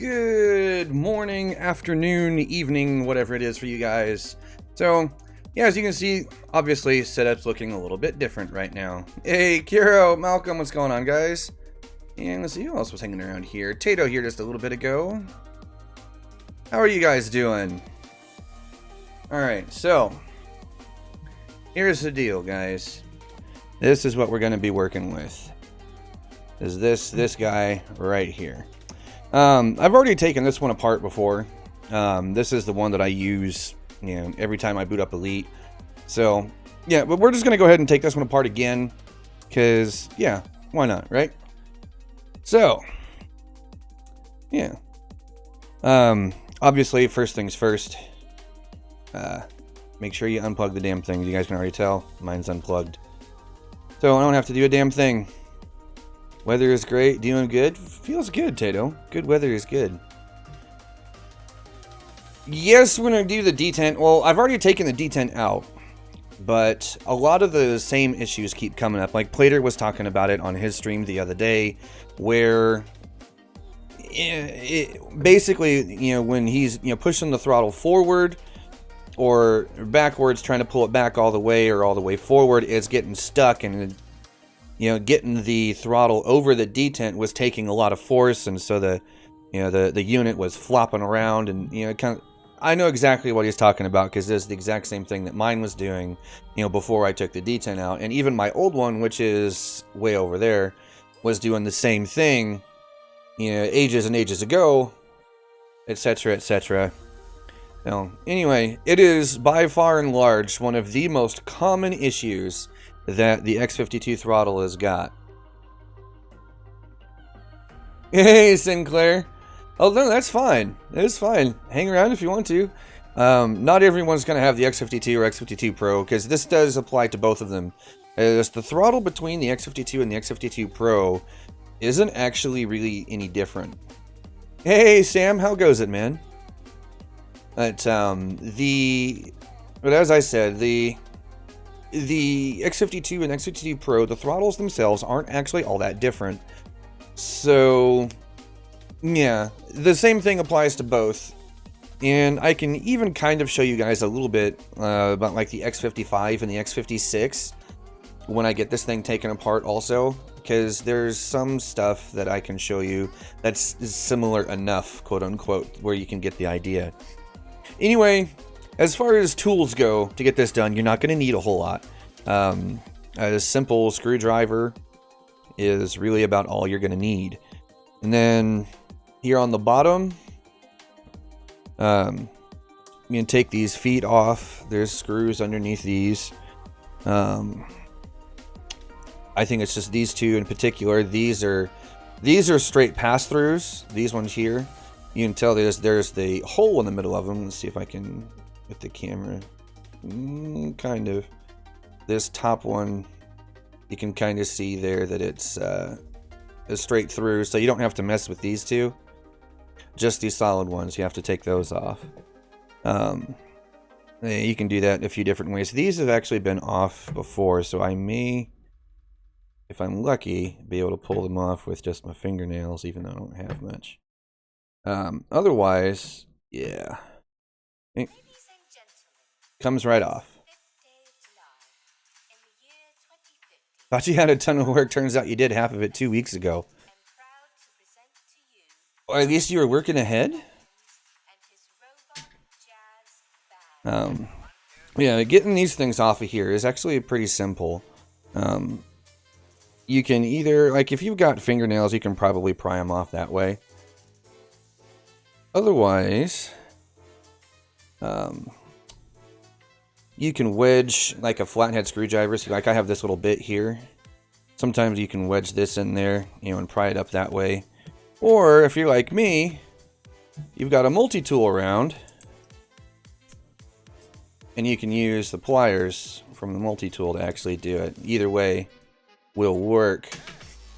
Good morning, afternoon, evening, whatever it is for you guys. So, yeah, as you can see, obviously, setup's looking a little bit different right now. Hey, Kiro, Malcolm, what's going on, guys? And let's see who else was hanging around here. Tato here just a little bit ago. How are you guys doing? Alright, so, here's the deal, guys. This is what we're going to be working with. Is this guy right here. I've already taken this one apart before. This is the one that I use, every time I boot up Elite. So, yeah, but we're just going to go ahead and take this one apart again. Because, yeah, why not, right? So, yeah. Obviously, first things first. Make sure you unplug the damn thing. You guys can already tell. Mine's unplugged. So, I don't have to do a damn thing. Weather is great. Doing good. Feels good, Tato. Good weather is good. Yes, we're going to do the detent. Well, I've already taken the detent out. But a lot of the same issues keep coming up. Like Plater was talking about it on his stream the other day. Where basically, when he's pushing the throttle forward or backwards, trying to pull it back all the way or all the way forward, it's getting stuck, and getting the throttle over the detent was taking a lot of force, and so the unit was flopping around, and I know exactly what he's talking about, because it's the exact same thing that mine was doing, before I took the detent out, and even my old one, which is way over there, was doing the same thing, ages and ages ago, etc., etc. Now, anyway, it is by far and large one of the most common issues that the X52 Throttle has got. Hey, Sinclair. Oh, no, that's fine. It's fine. Hang around if you want to. Not everyone's going to have the X52 or X52 Pro, because this does apply to both of them. As the throttle between the X52 and the X52 Pro isn't actually really any different. Hey, Sam, how goes it, man? But, but as I said, the X52 and X52 Pro, the throttles themselves aren't actually all that different. So, yeah, the same thing applies to both. And I can even kind of show you guys a little bit about like the X55 and the X56 when I get this thing taken apart also. Because there's some stuff that I can show you that's similar enough, quote unquote, where you can get the idea. Anyway, as far as tools go to get this done, you're not going to need a whole lot. A simple screwdriver is really about all you're going to need. And then here on the bottom, you can take these feet off. There's screws underneath these. I think it's just these two in particular. These are straight pass-throughs. These ones here, you can tell there's the hole in the middle of them. Let's see if I can with the camera. Kind of. This top one, you can kind of see there that it's straight through, so you don't have to mess with these two. Just these solid ones, you have to take those off. You can do that a few different ways. These have actually been off before, so I may, if I'm lucky, be able to pull them off with just my fingernails, even though I don't have much. Otherwise, yeah. It comes right off. Thought you had a ton of work. Turns out you did half of it 2 weeks ago. Or at least you were working ahead? Yeah, getting these things off of here is actually pretty simple. You can either, like if you've got fingernails, you can probably pry them off that way. Otherwise, you can wedge like a flathead screwdriver. So like I have this little bit here. Sometimes you can wedge this in there, and pry it up that way. Or if you're like me, you've got a multi-tool around, and you can use the pliers from the multi-tool to actually do it. Either way will work.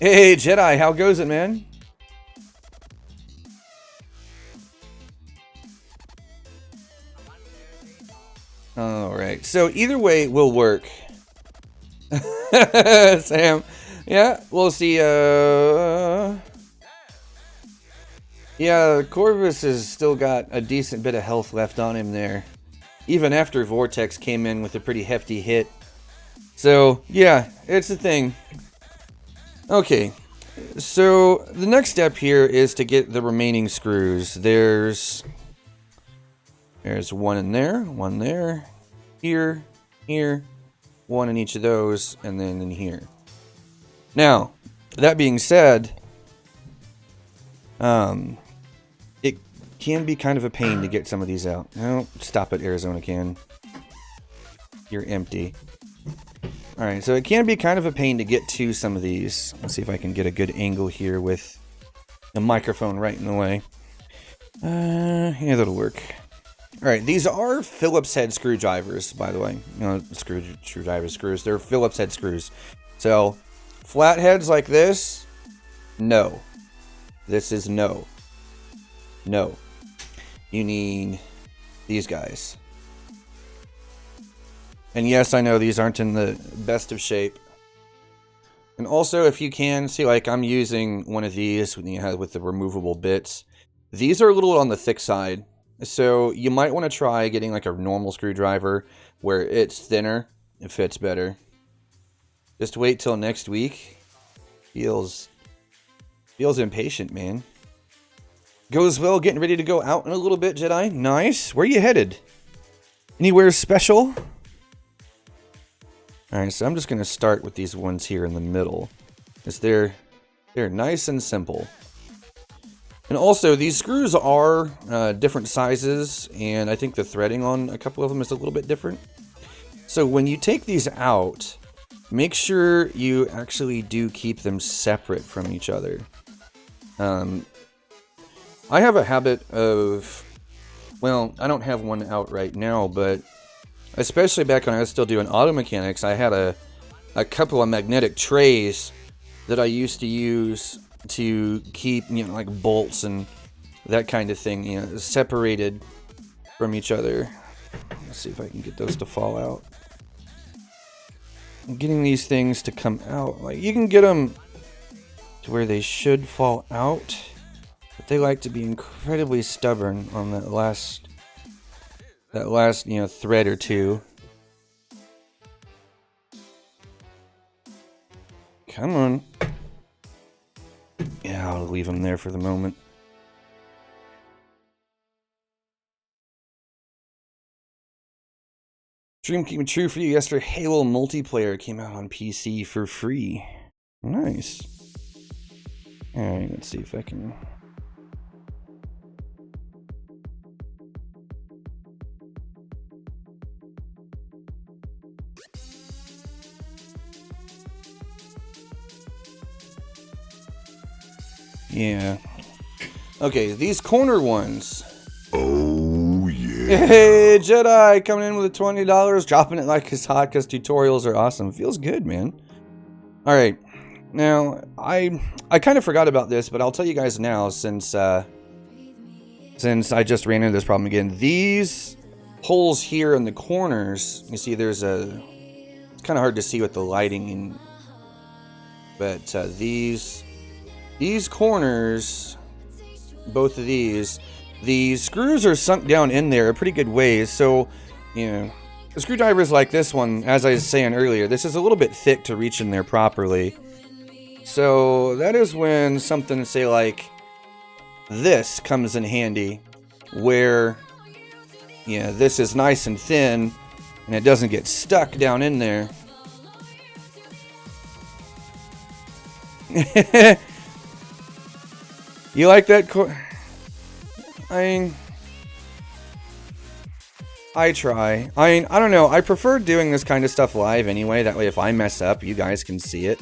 Hey Jedi, how goes it, man? Alright, so either way will work. Sam, yeah, we'll see. Yeah, Corvus has still got a decent bit of health left on him there. Even after Vortex came in with a pretty hefty hit. So, yeah, it's a thing. Okay, so the next step here is to get the remaining screws. There's one in there, here, one in each of those, and then in here. Now, that being said, it can be kind of a pain to get some of these out. No, stop it, Arizona can. You're empty. Alright, so it can be kind of a pain to get to some of these. Let's see if I can get a good angle here with the microphone right in the way. Yeah, that'll work. Alright, these are Phillips head screwdrivers, by the way. You know, screws. They're Phillips head screws. So, flatheads like this, no. This is no. No. You need these guys. And yes, I know these aren't in the best of shape. And also, if you can, see, like, I'm using one of these with the removable bits. These are a little on the thick side. So, you might want to try getting, like, a normal screwdriver where it's thinner. It fits better. Just wait till next week. Feels impatient, man. Goes well, getting ready to go out in a little bit, Jedi. Nice. Where are you headed? Anywhere special? Alright, so I'm just going to start with these ones here in the middle. Because they're nice and simple. And also, these screws are different sizes, and I think the threading on a couple of them is a little bit different. So when you take these out, make sure you actually do keep them separate from each other. I have a habit of, well, I don't have one out right now, but especially back when I was still doing auto mechanics, I had a couple of magnetic trays that I used to use to keep, you know, like bolts and that kind of thing, you know, separated from each other. Let's see if I can get those to fall out. Getting these things to come out, like, you can get them to where they should fall out, but they like to be incredibly stubborn on that last, you know, thread or two. Come on. Yeah, I'll leave them there for the moment. Dream came true for you yesterday. Halo multiplayer came out on PC for free. Nice. Alright, let's see if I can... Yeah. Okay, these corner ones. Oh, yeah. Hey, Jedi, coming in with $20, dropping it like it's hot because tutorials are awesome. Feels good, man. Alright, now, I kind of forgot about this, but I'll tell you guys now, since I just ran into this problem again. These holes here in the corners, you see there's a... It's kind of hard to see with the lighting, but these corners, both of these, the screws are sunk down in there a pretty good ways. So, you know, screwdrivers like this one, as I was saying earlier, this is a little bit thick to reach in there properly. So that is when something, say, like this comes in handy, where, yeah, this is nice and thin and it doesn't get stuck down in there. You like that? I try. I don't know. I prefer doing this kind of stuff live anyway. That way, if I mess up, you guys can see it.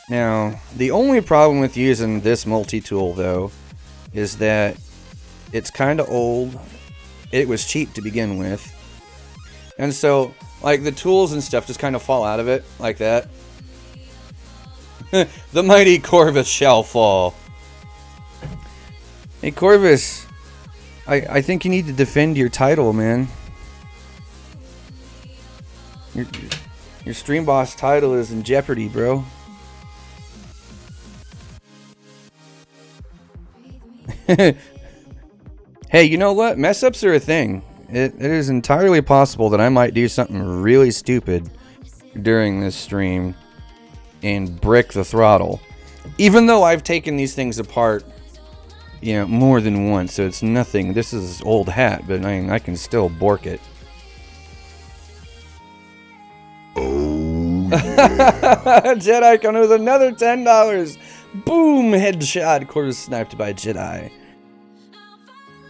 Now, the only problem with using this multi-tool, though, is that it's kind of old. It was cheap to begin with. And so, like, the tools and stuff just kind of fall out of it, like that. The mighty Corvus shall fall. Hey, Corvus, I think you need to defend your title, man. Your Stream Boss title is in jeopardy, bro. Hey, you know what? Mess ups are a thing. It is entirely possible that I might do something really stupid during this stream and brick the throttle. Even though I've taken these things apart, you know, more than once, so it's nothing. This is old hat, but I can still bork it. Oh, yeah. Jedi coming with another $10. Boom! Headshot. Quarters sniped by Jedi.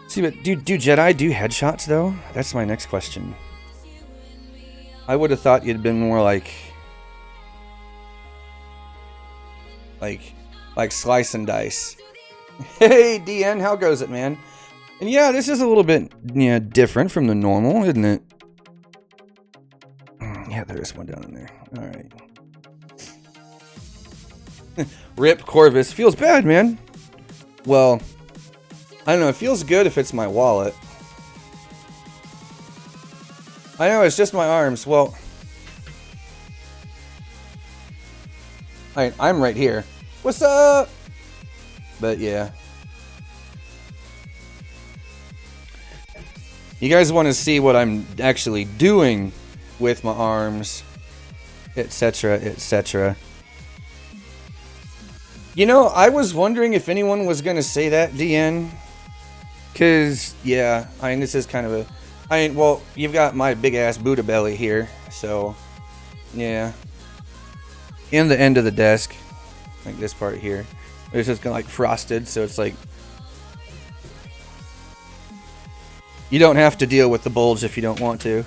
See, but do Jedi do headshots though? That's my next question. I would have thought you'd been more like slice and dice. Hey DN, how goes it, man? And yeah, this is a little bit different from the normal, isn't it? Yeah, there is one down in there. All right. Rip Corvus. Feels bad, man. Well, I don't know. It feels good if it's my wallet. I know, it's just my arms. Well, I'm right here. What's up? But yeah. You guys want to see what I'm actually doing with my arms, etc., etc. You know, I was wondering if anyone was going to say that, DN. Because, yeah, I mean, this is kind of a... well, you've got my big-ass Buddha belly here, so... Yeah. In the end of the desk. Like this part here. It's just kind of like frosted, so it's like... You don't have to deal with the bulge if you don't want to.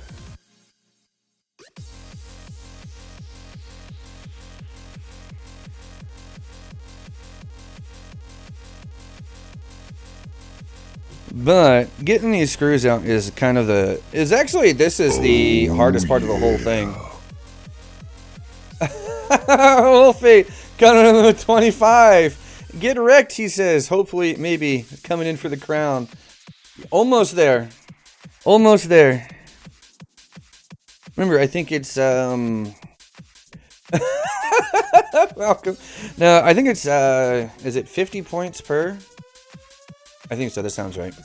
But getting these screws out is kind of the... This is the hardest part of the whole thing. Wolfie, coming in with 25. Get wrecked, he says. Hopefully, maybe, coming in for the crown. Almost there. Almost there. Remember, I think it's, welcome. No, I think it's, is it 50 points per? I think so, that sounds right.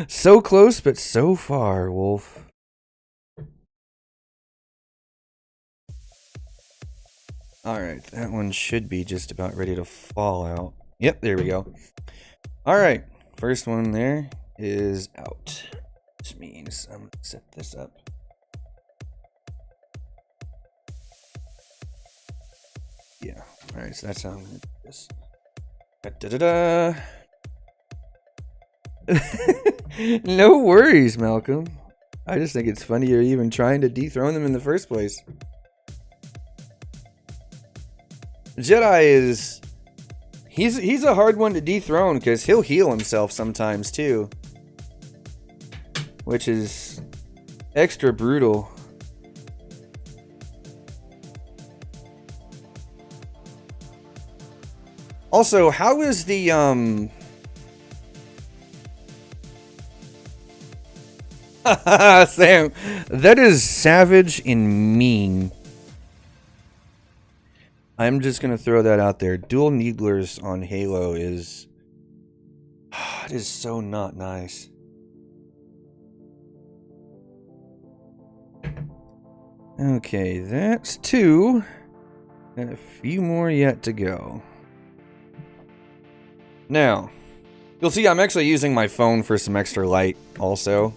So close, but so far, Wolf. Alright, that one should be just about ready to fall out. Yep, there we go. Alright, first one there is out. Which means I'm going to set this up. Yeah, alright, so that's how I'm going to do this. Da-da-da-da. No worries, Malcolm. I just think it's funny you're even trying to dethrone them in the first place. Jedi is... He's a hard one to dethrone because he'll heal himself sometimes too. Which is extra brutal. Also, how is the Sam, that is savage and mean. I'm just gonna throw that out there. Dual needlers on Halo is... it is so not nice. Okay, that's 2. And a few more yet to go. Now, you'll see I'm actually using my phone for some extra light also.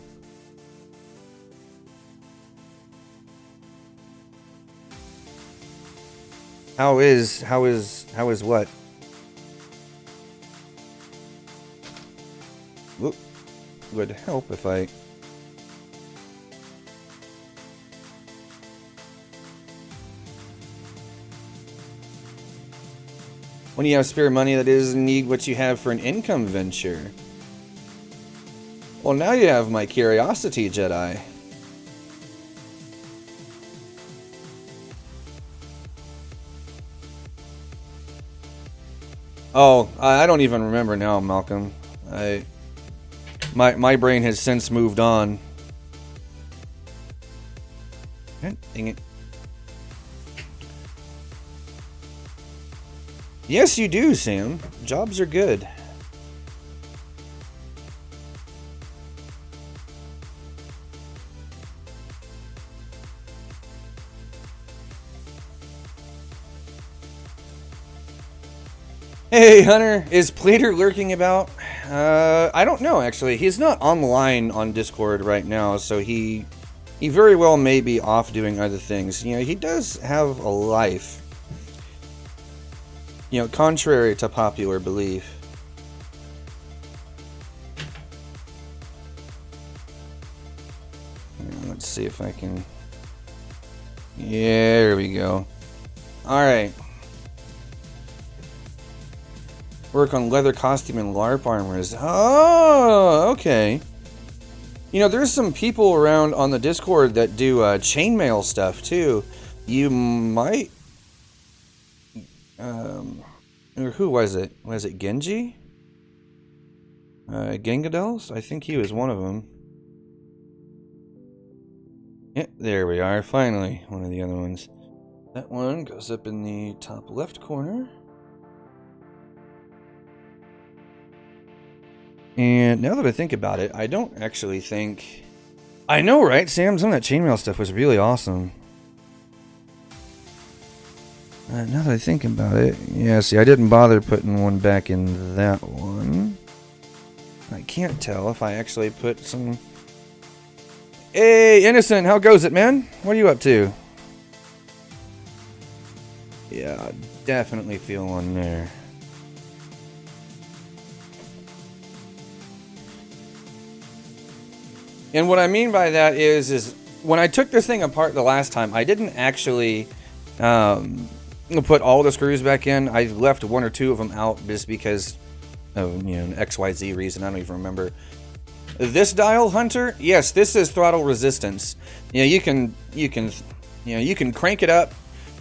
How is what? Whoop. Would help if I... When you have spare money that is in need what you have for an income venture. Well, now you have my curiosity, Jedi. Oh, I don't even remember now, Malcolm. My brain has since moved on. Dang it. Yes, you do, Sam. Jobs are good. Hey, Hunter, is Plater lurking about? I don't know, actually. He's not online on Discord right now, so he very well may be off doing other things. You know, he does have a life. You know, contrary to popular belief. Let's see if I can... Yeah, there we go. Alright. Work on leather costume and LARP armors. Oh, okay. You know, there's some people around on the Discord that do chainmail stuff too. You might... or who was it? Was it Genji? Gengadels? I think he was one of them. Yeah, there we are. Finally, one of the other ones. That one goes up in the top left corner. And now that I think about it, I don't actually think... I know, right, Sam? Some of that chainmail stuff was really awesome. Now that I think about it... Yeah, see, I didn't bother putting one back in that one. I can't tell if I actually put some... Hey, Innocent, how goes it, man? What are you up to? Yeah, definitely feel one there. And what I mean by that is when I took this thing apart the last time, I didn't actually put all the screws back in. I left one or two of them out just because of, you know, an XYZ reason. I don't even remember. This dial, Hunter, yes, this is throttle resistance. You know, you can crank it up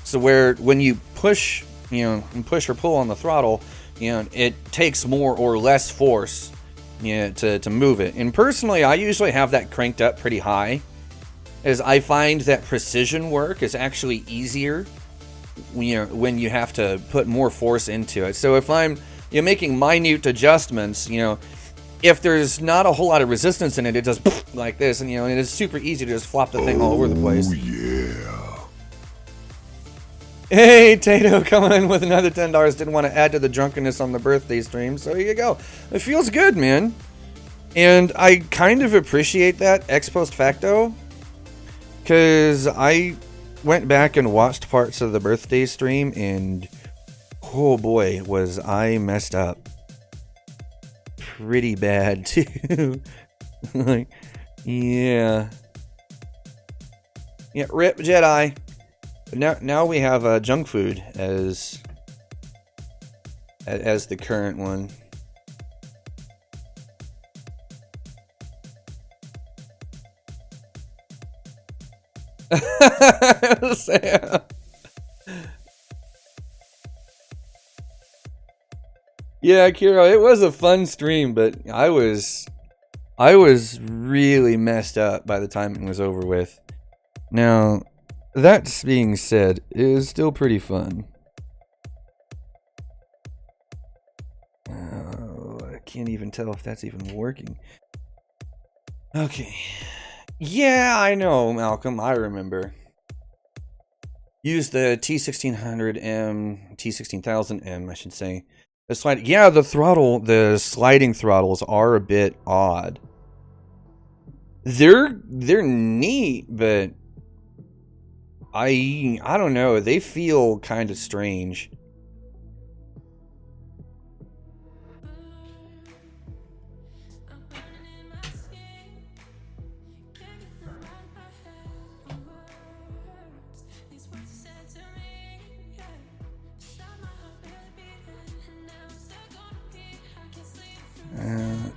so where when you push, and push or pull on the throttle, it takes more or less force, to move it. And personally, I usually have that cranked up pretty high, as I find that precision work is actually easier when you have to put more force into it. So if I'm making minute adjustments, if there's not a whole lot of resistance in it, it does like this, and and it's super easy to just flop the thing all over the place. Oh yeah. Hey, Tato, coming in with another $10. Didn't want to add to the drunkenness on the birthday stream, so here you go. It feels good, man. And I kind of appreciate that ex post facto, because I went back and watched parts of the birthday stream, and oh boy, was I messed up. Pretty bad, too. Like, yeah. Yeah, rip Jedi. Now we have junk food as the current one. Sam. Yeah, Kiro, it was a fun stream, but I was really messed up by the time it was over with. Now, that being said, it is still pretty fun. Oh, I can't even tell if that's even working. Okay. Yeah, I know, Malcolm. I remember. Use the T1600M, T16000M, I should say. Yeah, the sliding throttles are a bit odd. They're neat, but I don't know. They feel kind of strange.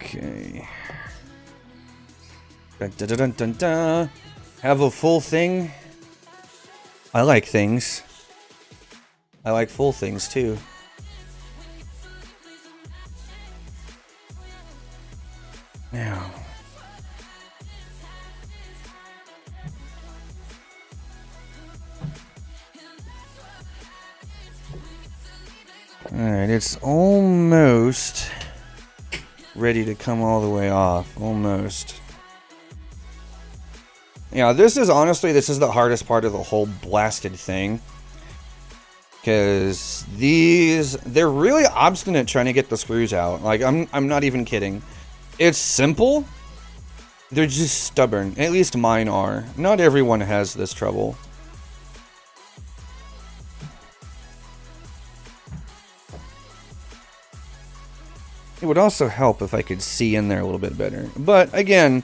Okay. Dun, dun, dun, dun, dun. Have a full thing. I like things. I like full things too. Now. Alright, it's almost ready to come all the way off. Almost. Yeah, this is honestly, this is the hardest part of the whole blasted thing. Because they're really obstinate trying to get the screws out. Like, I'm not even kidding. It's simple. They're just stubborn. At least mine are. Not everyone has this trouble. It would also help if I could see in there a little bit better. But again,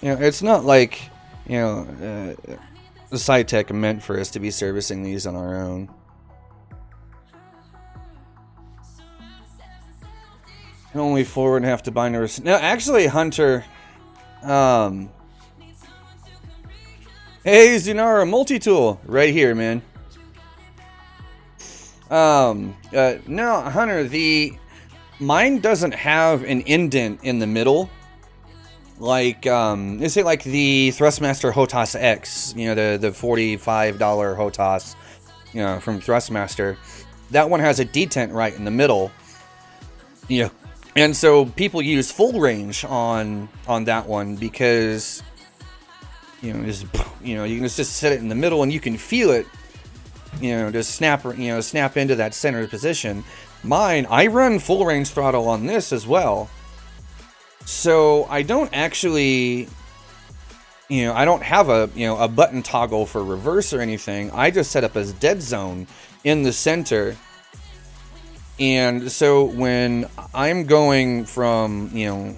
you know, it's not like, you know, the SciTech meant for us to be servicing these on our own. Only forward and have to bind a... Now, actually, Hunter... Hey, Zunara, multi-tool. Right here, man. No, Hunter, mine doesn't have an indent in the middle. Like, let's say like the Thrustmaster HOTAS X, you know, the $45 HOTAS, you know, from Thrustmaster. That one has a detent right in the middle. Yeah. And so people use full range on that one because, you know, just, you know, you can just set it in the middle and you can feel it, you know, just snap into that center position. Mine, I run full range throttle on this as well. So I don't actually, you know, I don't have a button toggle for reverse or anything. I just set up as dead zone in the center. And so when I'm going from, you know,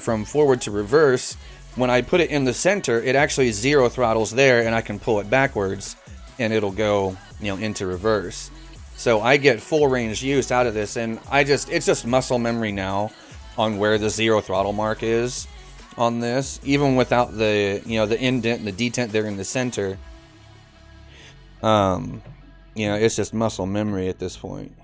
from forward to reverse, when I put it in the center, it actually zero throttles there and I can pull it backwards and it'll go, you know, into reverse. So I get full range use out of this, and it's just muscle memory now on where the zero throttle mark is on this, even without the, you know, the indent and the detent there in the center. You know, it's just muscle memory at this point.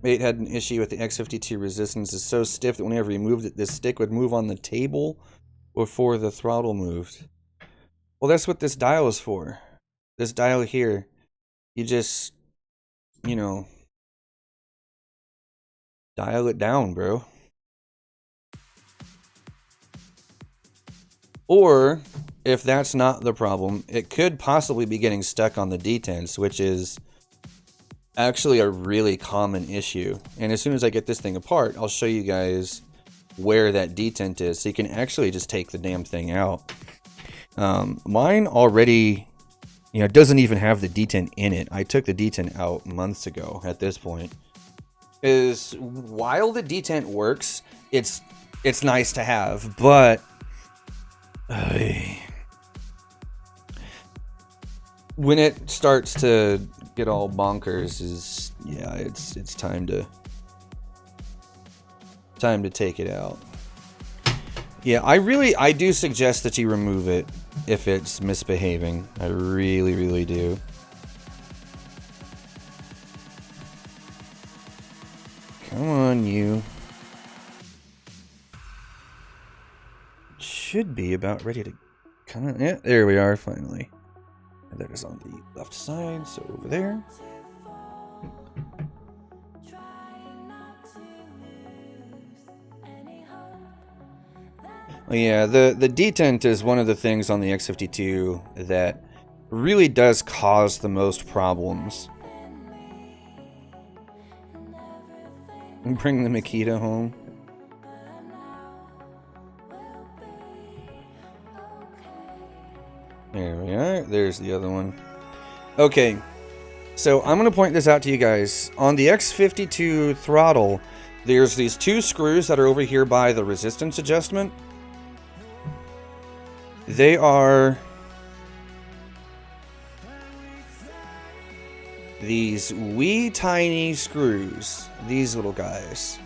Mate had an issue with the X52 resistance. It's so stiff that whenever he moved it, this stick would move on the table before the throttle moved. Well, that's what this dial is for. This dial here, you just, you know, dial it down, bro. Or, if that's not the problem, it could possibly be getting stuck on the detents, which is actually a really common issue. And as soon as I get this thing apart, I'll show you guys where that detent is, so you can actually just take the damn thing out. Mine already, you know, doesn't even have the detent in it. I took the detent out months ago at this point. While the detent works, it's nice to have, but when it starts to get all bonkers, it's time to take it out. Yeah, I do suggest that you remove it if it's misbehaving. I really do. Come on, you. Should be about ready to come on. Yeah, there we are, finally. And that is on the left side, so over there. Well, yeah, the detent is one of the things on the X52 that really does cause the most problems. Bring the Makita home. There we are. There's the other one. Okay, so I'm going to point this out to you guys. On the X52 throttle, there's these two screws that are over here by the resistance adjustment. They are these wee tiny screws. These little guys.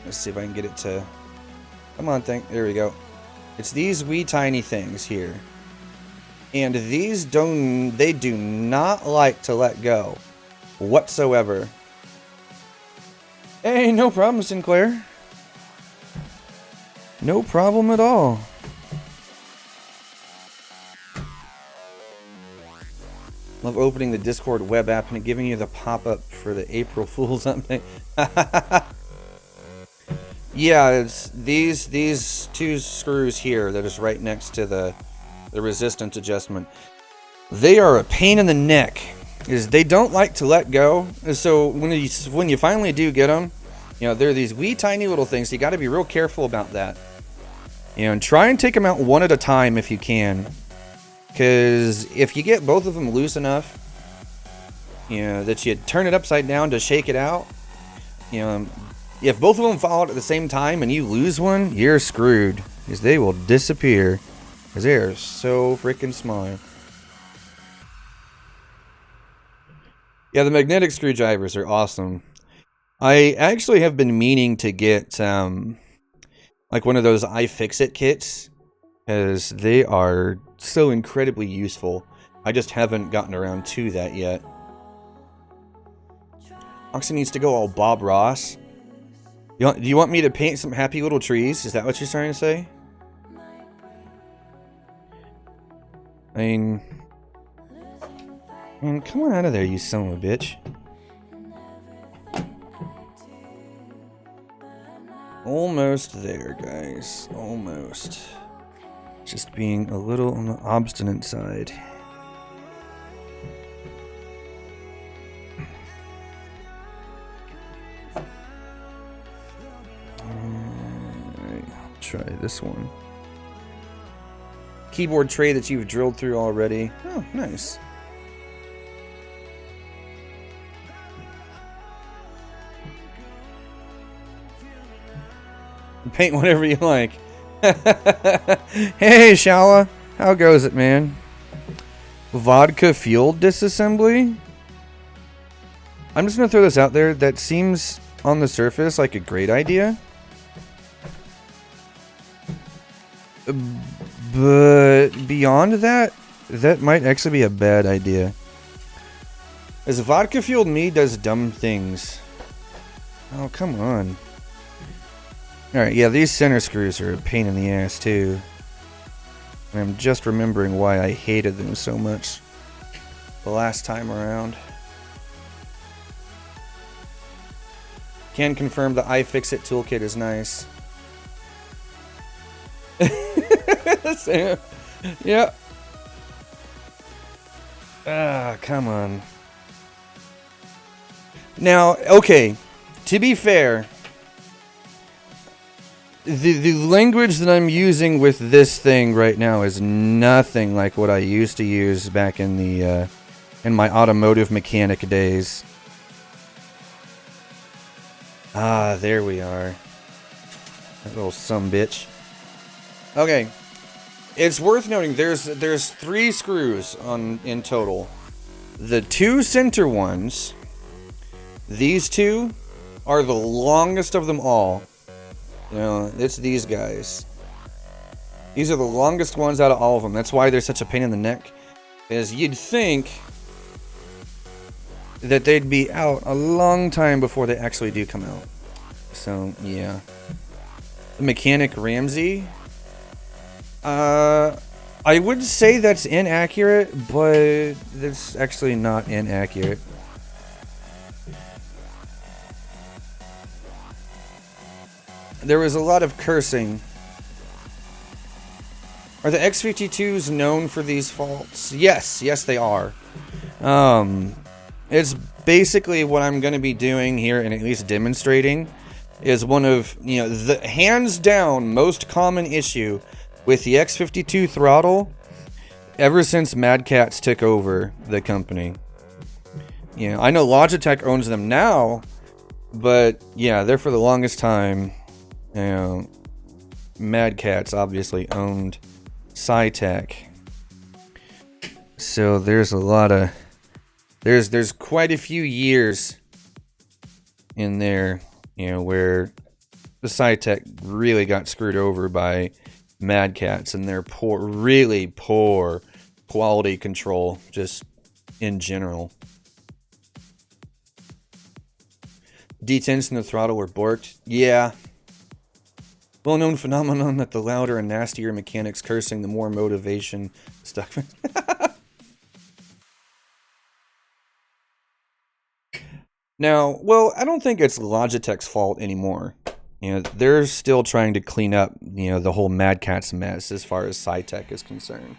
Let's see if I can get it to... Come on, thing. There we go. It's these wee tiny things here. And these they do not like to let go whatsoever. Hey, no problem, Sinclair. No problem at all. Love opening the Discord web app and it giving you the pop-up for the April Fool's update. Yeah, it's these two screws here that is right next to the resistance adjustment. They are a pain in the neck. Is they don't like to let go. So when you finally do get them, you know, they're these wee tiny little things. So you got to be real careful about that. You know, and try and take them out one at a time if you can. Because if you get both of them loose enough, you know, that you turn it upside down to shake it out, you know, if both of them fall out at the same time and you lose one, you're screwed. Because they will disappear. Because they are so freaking small. Yeah, the magnetic screwdrivers are awesome. I actually have been meaning to get like one of those iFixit kits. Because they are so incredibly useful. I just haven't gotten around to that yet. Oxy needs to go all Bob Ross. Do you want me to paint some happy little trees? Is that what you're trying to say? I mean, man, come on out of there, you son of a bitch. Almost there, guys. Almost. Just being a little on the obstinate side. Alright, try this one. Keyboard tray that you've drilled through already. Oh, nice. Paint whatever you like. Hey, Shala. How goes it, man? Vodka fuel disassembly? I'm just going to throw this out there. That seems, on the surface, like a great idea. But beyond that, that might actually be a bad idea. As vodka fueled me does dumb things. Oh, come on. Alright, yeah, these center screws are a pain in the ass, too. And I'm just remembering why I hated them so much the last time around. Can confirm the iFixit toolkit is nice. Yeah. Ah, come on. Now, okay, to be fair, the language that I'm using with this thing right now is nothing like what I used to use back in the in my automotive mechanic days. Ah, there we are. That little sumbitch. Okay, it's worth noting there's 3 screws in total. The 2 center ones, these 2, are the longest of them all. You know, it's these guys. These are the longest ones out of all of them. That's why they're such a pain in the neck. Is you'd think that they'd be out a long time before they actually do come out. So, yeah. The Mechanic Ramsey. I would say that's inaccurate, but that's actually not inaccurate. There was a lot of cursing. Are the X52s known for these faults? Yes, they are. It's basically what I'm going to be doing here, and at least demonstrating, is one of, you know, the hands down most common issue with the X52 Throttle ever since Mad Catz took over the company. You know, I know Logitech owns them now, but yeah, they're for the longest time. You know, Mad Catz obviously owned Cytec. So there's a lot of there's quite a few years in there, you know, where the Cytec really got screwed over by Mad Catz and their really poor quality control just in general. Detents in the throttle were borked. Yeah. Well-known phenomenon that the louder and nastier mechanics cursing, the more motivation stuck. Now, well, I don't think it's Logitech's fault anymore. You know, they're still trying to clean up, you know, the whole Mad Catz mess as far as SciTech is concerned.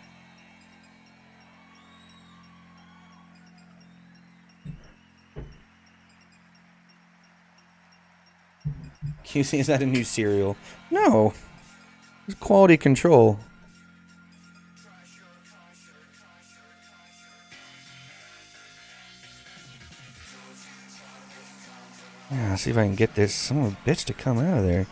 QC, is that a new cereal? No. It's quality control. Yeah, see if I can get this son of a bitch to come out of there.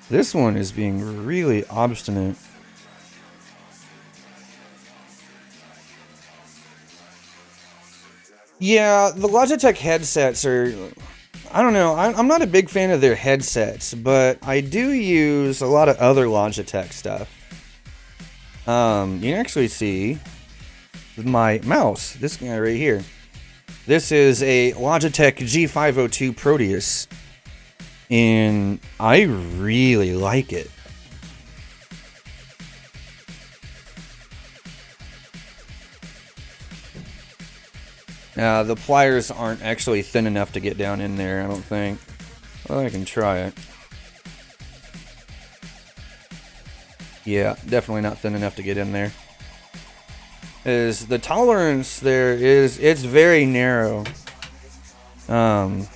This one is being really obstinate. Yeah, the Logitech headsets are... I don't know, I'm not a big fan of their headsets, but I do use a lot of other Logitech stuff. You can actually see my mouse, this guy right here. This is a Logitech G502 Proteus, and I really like it. The pliers aren't actually thin enough to get down in there, I don't think. Well, I can try it. Yeah, definitely not thin enough to get in there. The tolerance there is, it's very narrow. Let's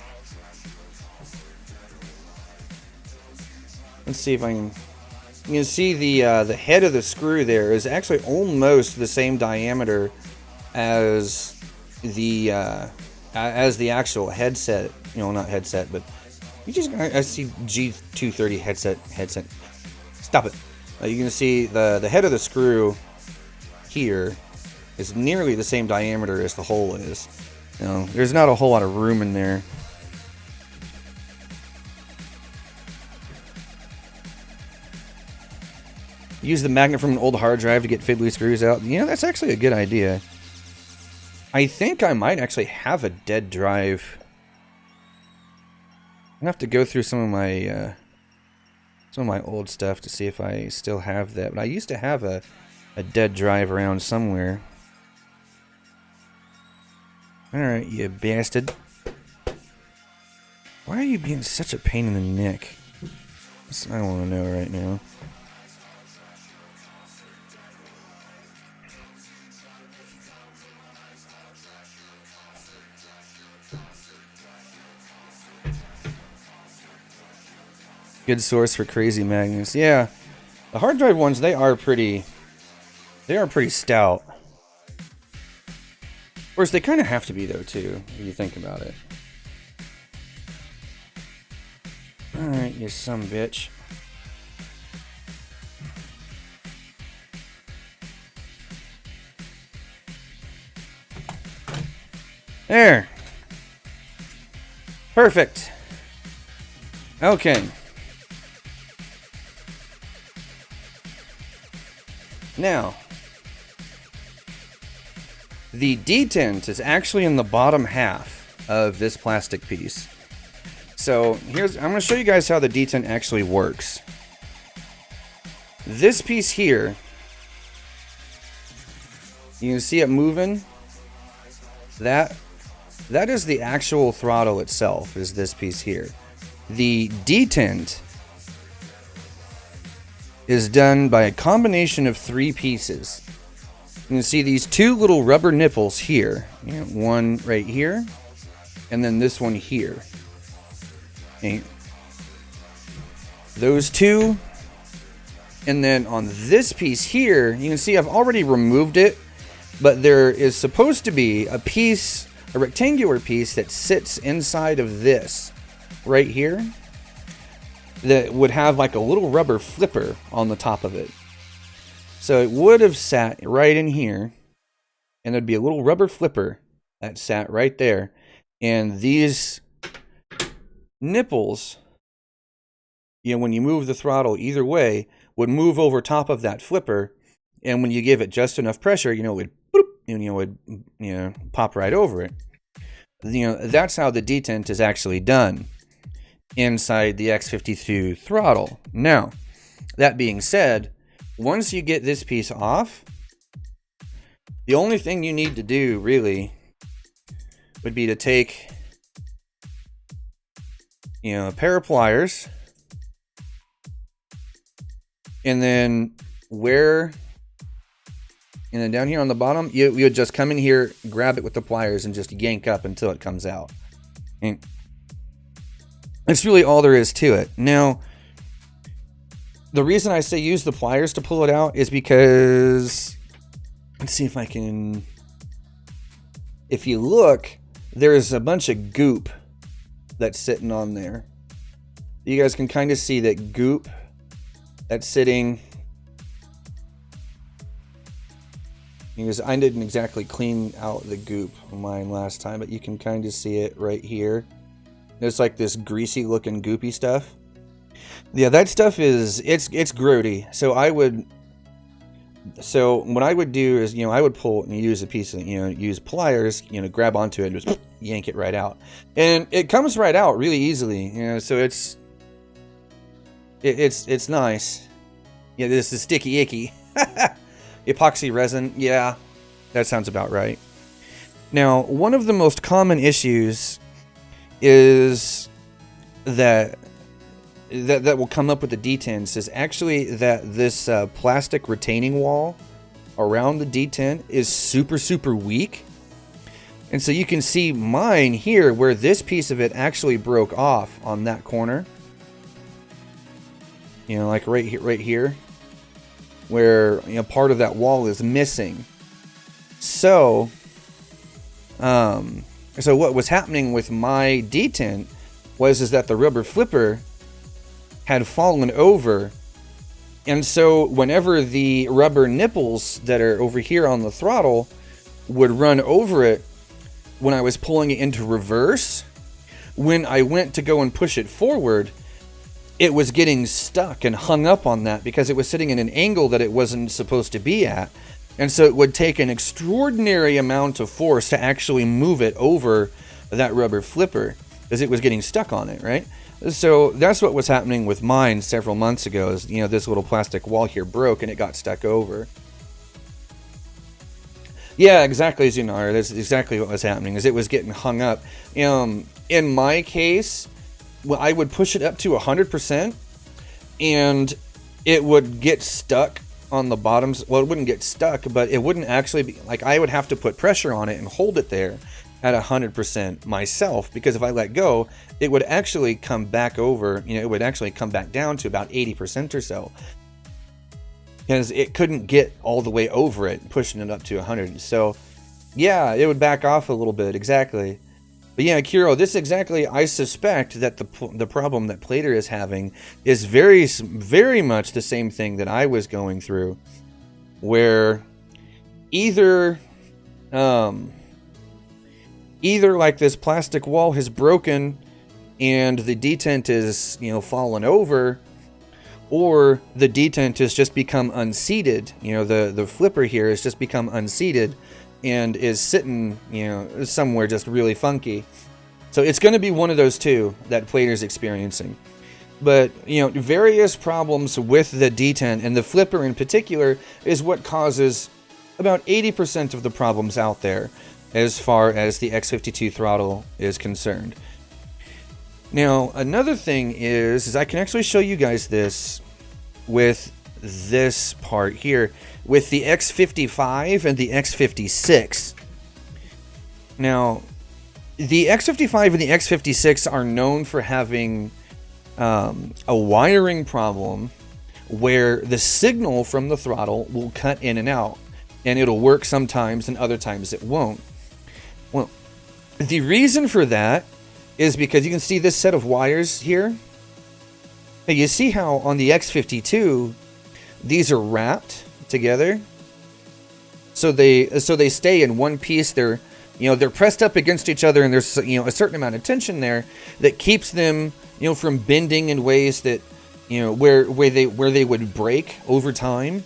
see if I can... You can see the head of the screw there is actually almost the same diameter as the actual headset. You know, not headset, but I see G230 headset. Stop it. You can see the head of the screw here is nearly the same diameter as the hole is. You know, there's not a whole lot of room in there. Use the magnet from an old hard drive to get fiddly screws out. You know, that's actually a good idea. I think I might actually have a dead drive. I'm gonna have to go through some of my old stuff to see if I still have that. But I used to have a dead drive around somewhere. Alright, you bastard. Why are you being such a pain in the neck? That's what I want to know right now. Good source for crazy magnets. Yeah, the hard drive ones, they are pretty stout. Of course, they kind of have to be though too, if you think about it. All right, you some bitch. There. Perfect. Okay. Now, the detent is actually in the bottom half of this plastic piece. So I'm going to show you guys how the detent actually works. This piece here, you can see it moving. That is the actual throttle itself, is this piece here. The detent is done by a combination of 3 pieces. You can see these 2 little rubber nipples here. You know, one right here, and then this one here. Okay. Those 2, and then on this piece here, you can see I've already removed it, but there is supposed to be a piece, a rectangular piece that sits inside of this right here, that would have like a little rubber flipper on the top of it. So it would have sat right in here, and there'd be a little rubber flipper that sat right there, and these nipples, you know, when you move the throttle either way, would move over top of that flipper, and when you give it just enough pressure, you know, it would, boop, it would pop right over it. You know, that's how the detent is actually done inside the X52 throttle. Now, that being said, once you get this piece off, the only thing you need to do really would be to take, you know, a pair of pliers, and then down here on the bottom, you would just come in here, grab it with the pliers, and just yank up until it comes out. And that's really all there is to it. Now, the reason I say use the pliers to pull it out is because, let's see if I can, if you look, there's a bunch of goop that's sitting on there. You guys can kind of see that goop that's sitting, because I didn't exactly clean out the goop on mine last time, but you can kind of see it right here. There's like this greasy looking goopy stuff. Yeah, that stuff is, it's grody. So what I would do is, you know, I would pull and use a piece of, you know, use pliers, you know, grab onto it and just yank it right out. And it comes right out really easily, you know, so it's nice. Yeah, this is sticky icky. Epoxy resin, yeah, that sounds about right. Now, one of the most common issues is that will come up with the detents is actually that this plastic retaining wall around the detent is super weak. And so you can see mine here where this piece of it actually broke off on that corner. You know, like right here where, you know, part of that wall is missing. So what was happening with my detent was that the rubber flipper had fallen over, and so whenever the rubber nipples that are over here on the throttle would run over it when I was pulling it into reverse, when I went to go and push it forward, it was getting stuck and hung up on that because it was sitting in an angle that it wasn't supposed to be at. And so it would take an extraordinary amount of force to actually move it over that rubber flipper because it was getting stuck on it, right? So that's what was happening with mine several months ago is, you know, this little plastic wall here broke and it got stuck over. Yeah, exactly, Zunar. That's exactly what was happening, is it was getting hung up. In my case, well, I would push it up to 100% and it would get stuck on the bottoms. Well, it wouldn't get stuck, but it wouldn't actually be, like, I would have to put pressure on it and hold it there at 100% myself, because if I let go, it would actually come back over, you know, it would actually come back down to about 80% or so, because it couldn't get all the way over it, pushing it up to 100. So yeah, it would back off a little bit, exactly. But yeah, Kiro, this exactly, I suspect that the problem that Plater is having is very much the same thing that I was going through, where either like this plastic wall has broken and the detent is, you know, fallen over, or the detent has just become unseated. You know, the flipper here has just become unseated and is sitting, you know, somewhere just really funky. So it's going to be one of those two that Plater's experiencing. But, you know, various problems with the detent, and the flipper in particular, is what causes about 80% of the problems out there as far as the X52 throttle is concerned. Now, another thing is I can actually show you guys this with this part here, with the X55 and the X56. Now, the X55 and the X56 are known for having a wiring problem where the signal from the throttle will cut in and out, and it'll work sometimes and other times it won't. Well, the reason for that is because you can see this set of wires here. Hey, you see how on the X52 these are wrapped together, so they stay in one piece. They're, you know, they're pressed up against each other, and there's, you know, a certain amount of tension there that keeps them, you know, from bending in ways that, you know, where they would break over time.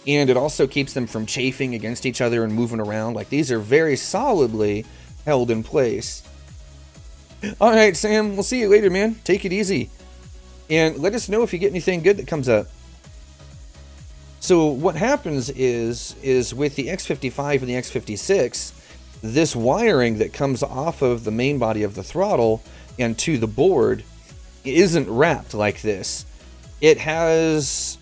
And it also keeps them from chafing against each other and moving around. Like, these are very solidly held in place. All right, Sam, we'll see you later, man. Take it easy. And let us know if you get anything good that comes up. So what happens is with the X55 and the X56, this wiring that comes off of the main body of the throttle and to the board isn't wrapped like this. It has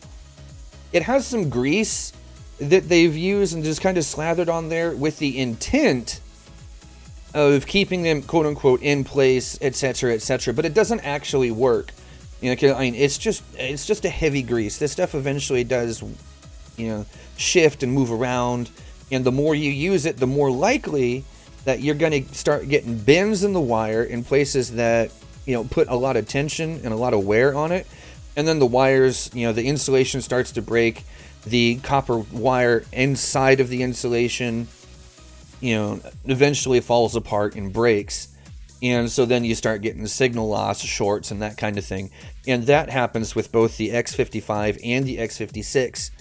some grease that they've used and just kind of slathered on there with the intent of keeping them quote unquote in place, etc., etc. But it doesn't actually work. You know, I mean, it's just a heavy grease. This stuff eventually does, you know, shift and move around, and the more you use it, the more likely that you're going to start getting bends in the wire in places that, you know, put a lot of tension and a lot of wear on it. And then the wires, you know, the insulation starts to break. The copper wire inside of the insulation, you know, eventually falls apart and breaks. And so then you start getting signal loss, shorts, and that kind of thing. And that happens with both the X55 and the X56.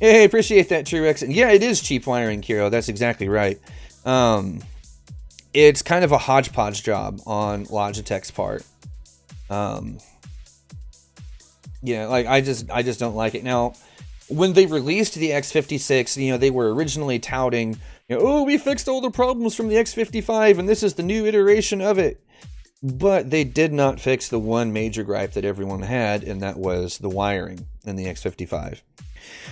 Hey, appreciate that, Truex. And yeah, it is cheap wiring, Kiro. That's exactly right. It's kind of a hodgepodge job on Logitech's part. Yeah, like I just don't like it. Now, when they released the X56, you know, they were originally touting, you know, oh, we fixed all the problems from the X55 and this is the new iteration of it. But they did not fix the one major gripe that everyone had, and that was the wiring in the X55.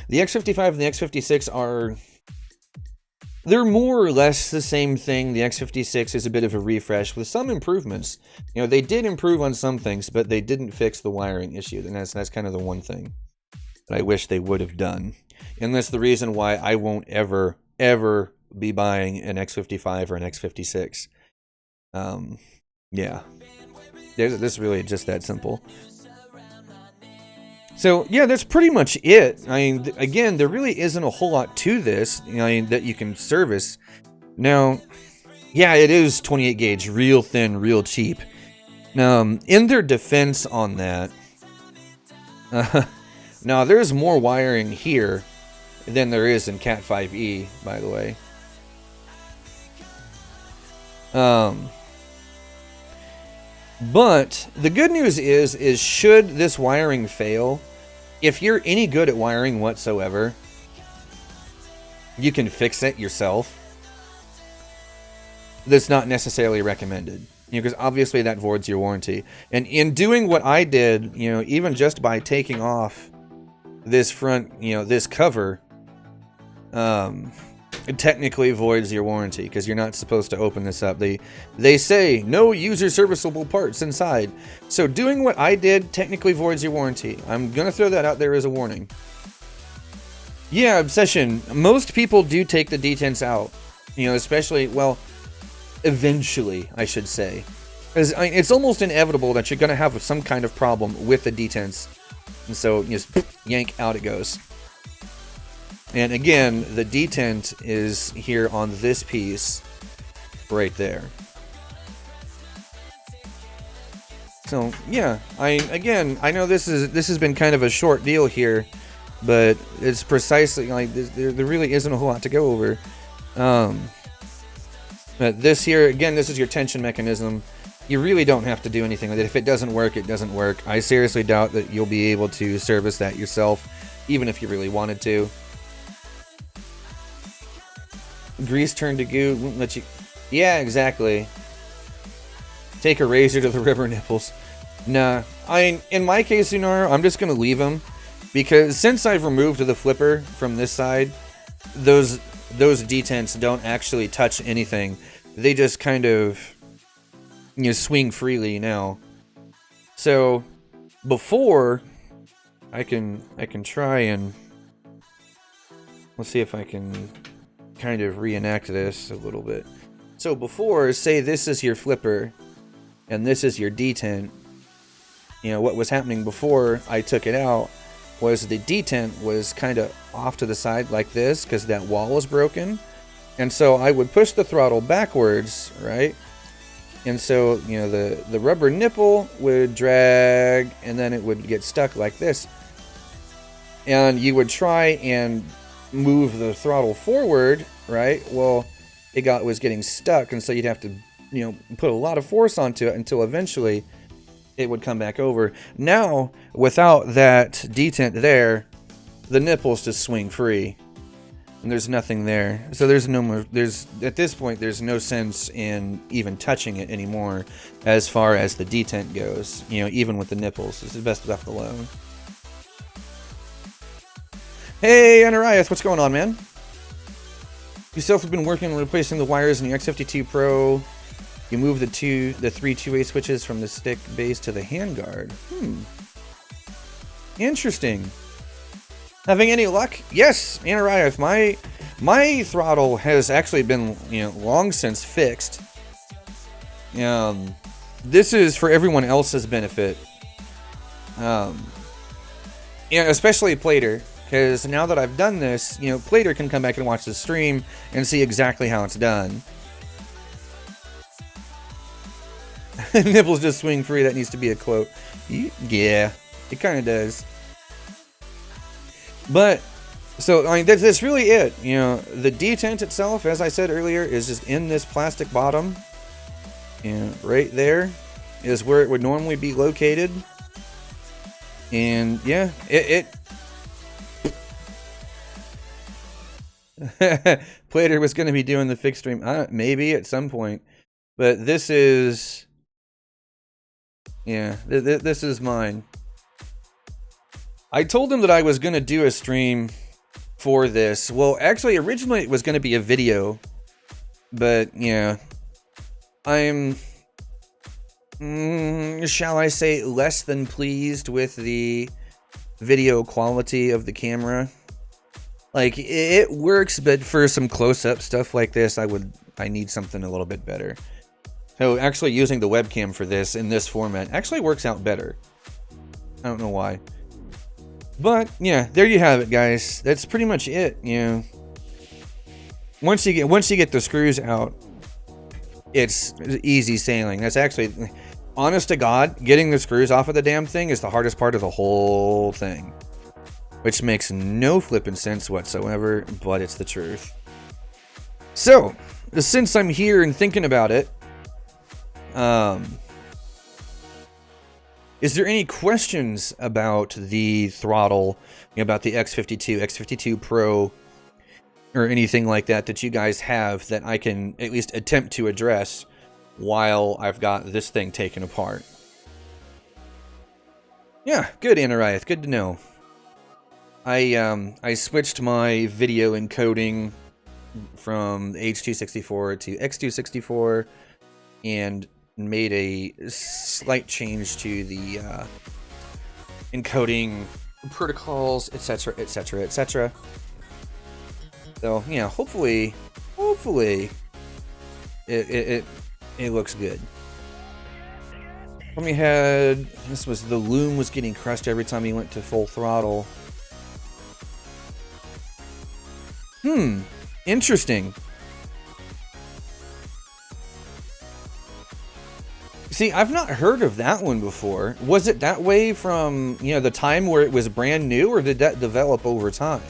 The X55 and the X56 they're more or less the same thing. The X56 is a bit of a refresh with some improvements. You know, they did improve on some things, but they didn't fix the wiring issue. And that's kind of the one thing that I wish they would have done. And that's the reason why I won't ever be buying an X55 or an X56. Yeah. This is really just that simple. So, yeah, that's pretty much it. I mean, again, there really isn't a whole lot to this, you know, that you can service. Now, yeah, it is 28 gauge, real thin, real cheap. In their defense on that, now there's more wiring here than there is in Cat 5e, by the way. But the good news is should this wiring fail, if you're any good at wiring whatsoever, you can fix it yourself. That's not necessarily recommended, you know, because obviously that voids your warranty. And in doing what I did, you know, even just by taking off this front, you know, this cover, it technically voids your warranty because you're not supposed to open this up. They say no user serviceable parts inside. So doing what I did technically voids your warranty. I'm gonna throw that out there as a warning. Yeah, Obsession. Most people do take the detents out. You know, especially, well, eventually, I should say. Because it's almost inevitable that you're gonna have some kind of problem with the detents. And so you just yank, out it goes. And again, the detent is here on this piece right there. So yeah, I know this has been kind of a short deal here, but it's precisely like there really isn't a whole lot to go over. But this here, again, this is your tension mechanism. You really don't have to do anything with it. If it doesn't work, it doesn't work. I seriously doubt that you'll be able to service that yourself, even if you really wanted to. Grease turned to goo, won't let you... Yeah, exactly. Take a razor to the rubber nipples. Nah, in my case, Unar, I'm just gonna leave them, because since I've removed the flipper from this side, those detents don't actually touch anything. They just kind of, you know, swing freely now. So before, I can try and let's see if I can kind of reenact this a little bit. So before, say this is your flipper and this is your detent. You know, what was happening before I took it out was the detent was kind of off to the side like this because that wall was broken. And so I would push the throttle backwards, right? And so, you know, the rubber nipple would drag and then it would get stuck like this. And you would try and move the throttle forward, right? Well, was getting stuck, and so you'd have to, you know, put a lot of force onto it until eventually it would come back over. Now, without that detent there, the nipples just swing free. And there's nothing there. So there's no more, at this point, there's no sense in even touching it anymore as far as the detent goes. You know, even with the nipples, it's best left alone. Hey, Anarias, what's going on, man? Yourself have been working on replacing the wires in your X52 Pro. You move the three two-way switches from the stick base to the handguard. Interesting. Having any luck? Yes, Anarias, my throttle has actually been, you know, long since fixed. This is for everyone else's benefit. Yeah, especially Plater, because now that I've done this, you know, Plater can come back and watch the stream and see exactly how it's done. Nipples just swing free. That needs to be a quote. Yeah, it kind of does. But, so, I mean, that's really it. You know, the detent itself, as I said earlier, is just in this plastic bottom. And right there is where it would normally be located. And, yeah, Plater was going to be doing the fixed stream. Maybe at some point. But this is... Yeah, this is mine. I told him that I was going to do a stream for this. Well, actually, originally it was going to be a video. But, yeah. I'm, shall I say, less than pleased with the video quality of the camera. Like, it works, but for some close-up stuff like this, I need something a little bit better. So, actually using the webcam for this in this format actually works out better. I don't know why. But, yeah, there you have it, guys. That's pretty much it, you know. Once you get the screws out, it's easy sailing. That's actually, honest to God, getting the screws off of the damn thing is the hardest part of the whole thing. Which makes no flipping sense whatsoever, but it's the truth. So, since I'm here and thinking about it, is there any questions about the throttle, about the X52, X52 Pro, or anything like that that you guys have that I can at least attempt to address while I've got this thing taken apart? Yeah, good, Anariath, good to know. I switched my video encoding from H264 to X264 and made a slight change to the encoding protocols, etc, etc, etc. So, yeah, hopefully it looks good. When we had, the loom was getting crushed every time he went to full throttle. Interesting. See, I've not heard of that one before. Was it that way from, the time where it was brand new, or did that develop over time?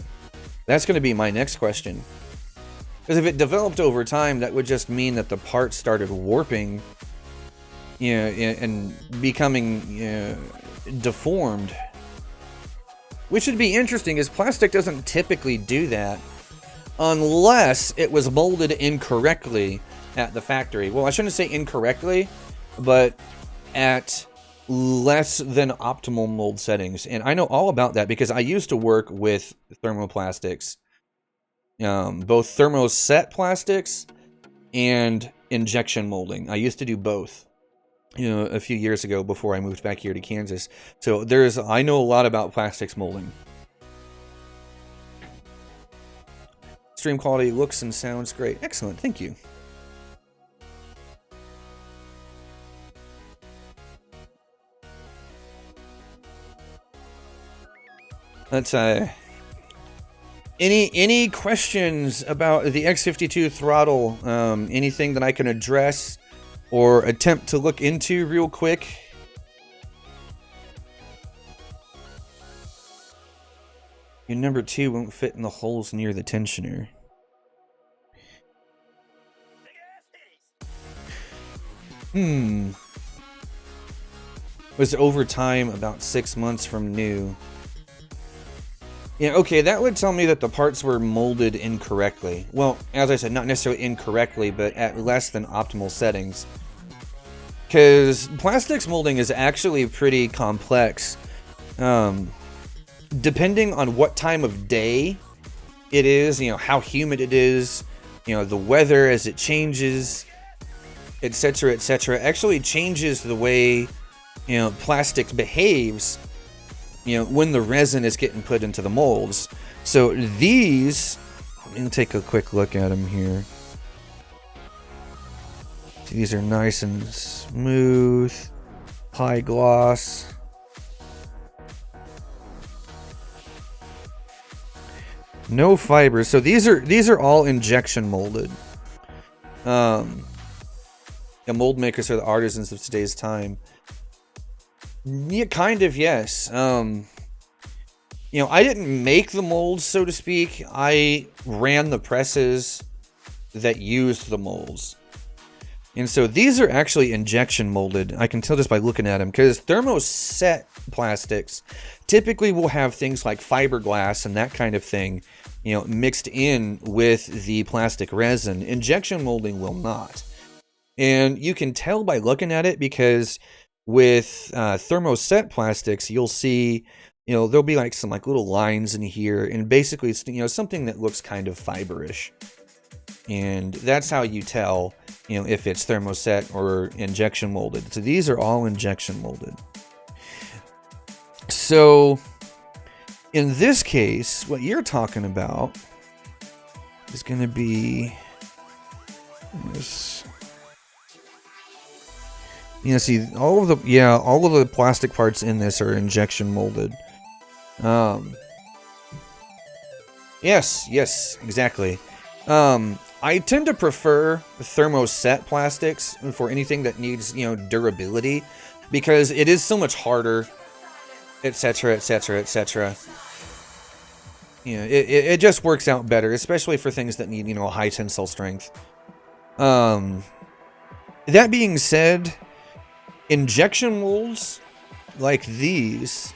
That's going to be my next question. Because if it developed over time, that would just mean that the parts started warping, and becoming, deformed. Which would be interesting, because plastic doesn't typically do that unless it was molded incorrectly at the factory. Well, I shouldn't say incorrectly, but at less than optimal mold settings. And I know all about that because I used to work with thermoplastics, both thermoset plastics and injection molding. I used to do both, a few years ago before I moved back here to Kansas. So I know a lot about plastics molding. Stream quality looks and sounds great. Excellent, thank you. Let's any questions about the X52 throttle? Anything that I can address or attempt to look into real quick? Your number 2 won't fit in the holes near the tensioner. Was over time about 6 months from new. Yeah, okay, that would tell me that the parts were molded incorrectly. Well, as I said, not necessarily incorrectly, but at less than optimal settings. Because plastics molding is actually pretty complex. Depending on what time of day it is, you know, how humid it is, you know, the weather as it changes, etc., etc., actually changes the way, you know, plastic behaves, you know, when the resin is getting put into the molds. So these, let me take a quick look at them here. These are nice and smooth, high gloss. No fibers. So these are all injection molded. The mold makers are the artisans of today's time. Yeah, kind of, yes. You know, I didn't make the molds, so to speak. I ran the presses that used the molds. And so these are actually injection molded. I can tell just by looking at them, because thermoset plastics typically will have things like fiberglass and that kind of thing, you know, mixed in with the plastic resin. Injection molding will not. And you can tell by looking at it, because with thermoset plastics, you'll see, you know, there'll be like some like little lines in here, and basically it's, you know, something that looks kind of fiberish. And that's how you tell, you know, if it's thermoset or injection molded. So these are all injection molded. So in this case, what you're talking about is going to be this. You know, see, all of the plastic parts in this are injection molded. Yes, exactly. I tend to prefer thermoset plastics for anything that needs, you know, durability, because it is so much harder, etc., etc., etc. You know, it just works out better, especially for things that need, you know, high tensile strength. That being said, injection molds like these,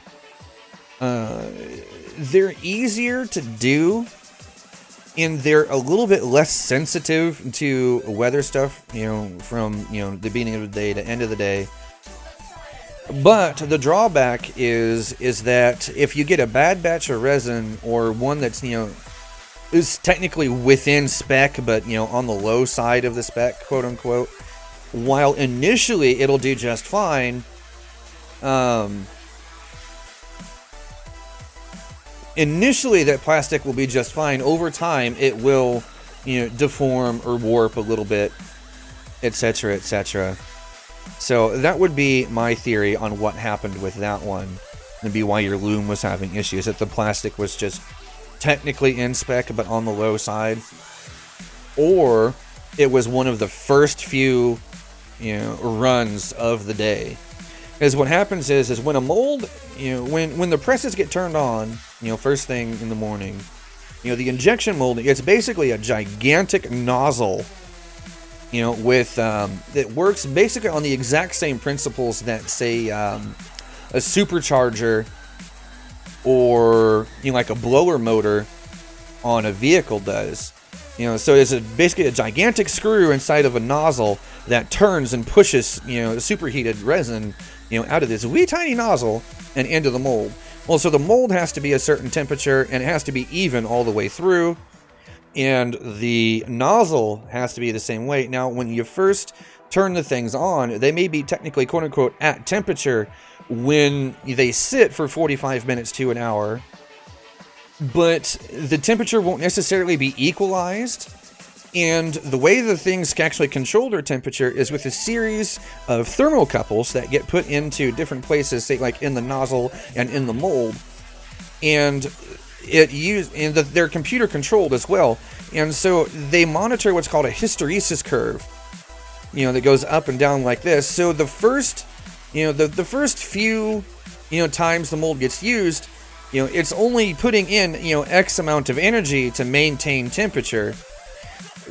they're easier to do, and they're a little bit less sensitive to weather stuff, you know, from, you know, the beginning of the day to end of the day. But the drawback is that if you get a bad batch of resin, or one that's, you know, is technically within spec, but, you know, on the low side of the spec, quote unquote, while initially it'll do just fine, initially that plastic will be just fine. Over time, it will, you know, deform or warp a little bit, etc., etc. So that would be my theory on what happened with that one. That'd be why your loom was having issues, that the plastic was just technically in spec but on the low side, or it was one of the first few, you know, runs of the day. Because what happens is when a mold, you know, when the presses get turned on, you know, first thing in the morning, you know, the injection molding, it's basically a gigantic nozzle, you know, with, it works basically on the exact same principles that, say, a supercharger or, you know, like a blower motor on a vehicle does. You know, so it's basically a gigantic screw inside of a nozzle that turns and pushes, you know, superheated resin, you know, out of this wee tiny nozzle and into the mold. Well, so the mold has to be a certain temperature, and it has to be even all the way through, and the nozzle has to be the same way. Now, when you first turn the things on, they may be technically, quote unquote, at temperature when they sit for 45 minutes to an hour, but the temperature won't necessarily be equalized. And the way the things actually control their temperature is with a series of thermocouples that get put into different places, say like in the nozzle and in the mold. And they're computer controlled as well. And so they monitor what's called a hysteresis curve, you know, that goes up and down like this. So the first, you know, the first few, you know, times the mold gets used, you know, it's only putting in, you know, X amount of energy to maintain temperature.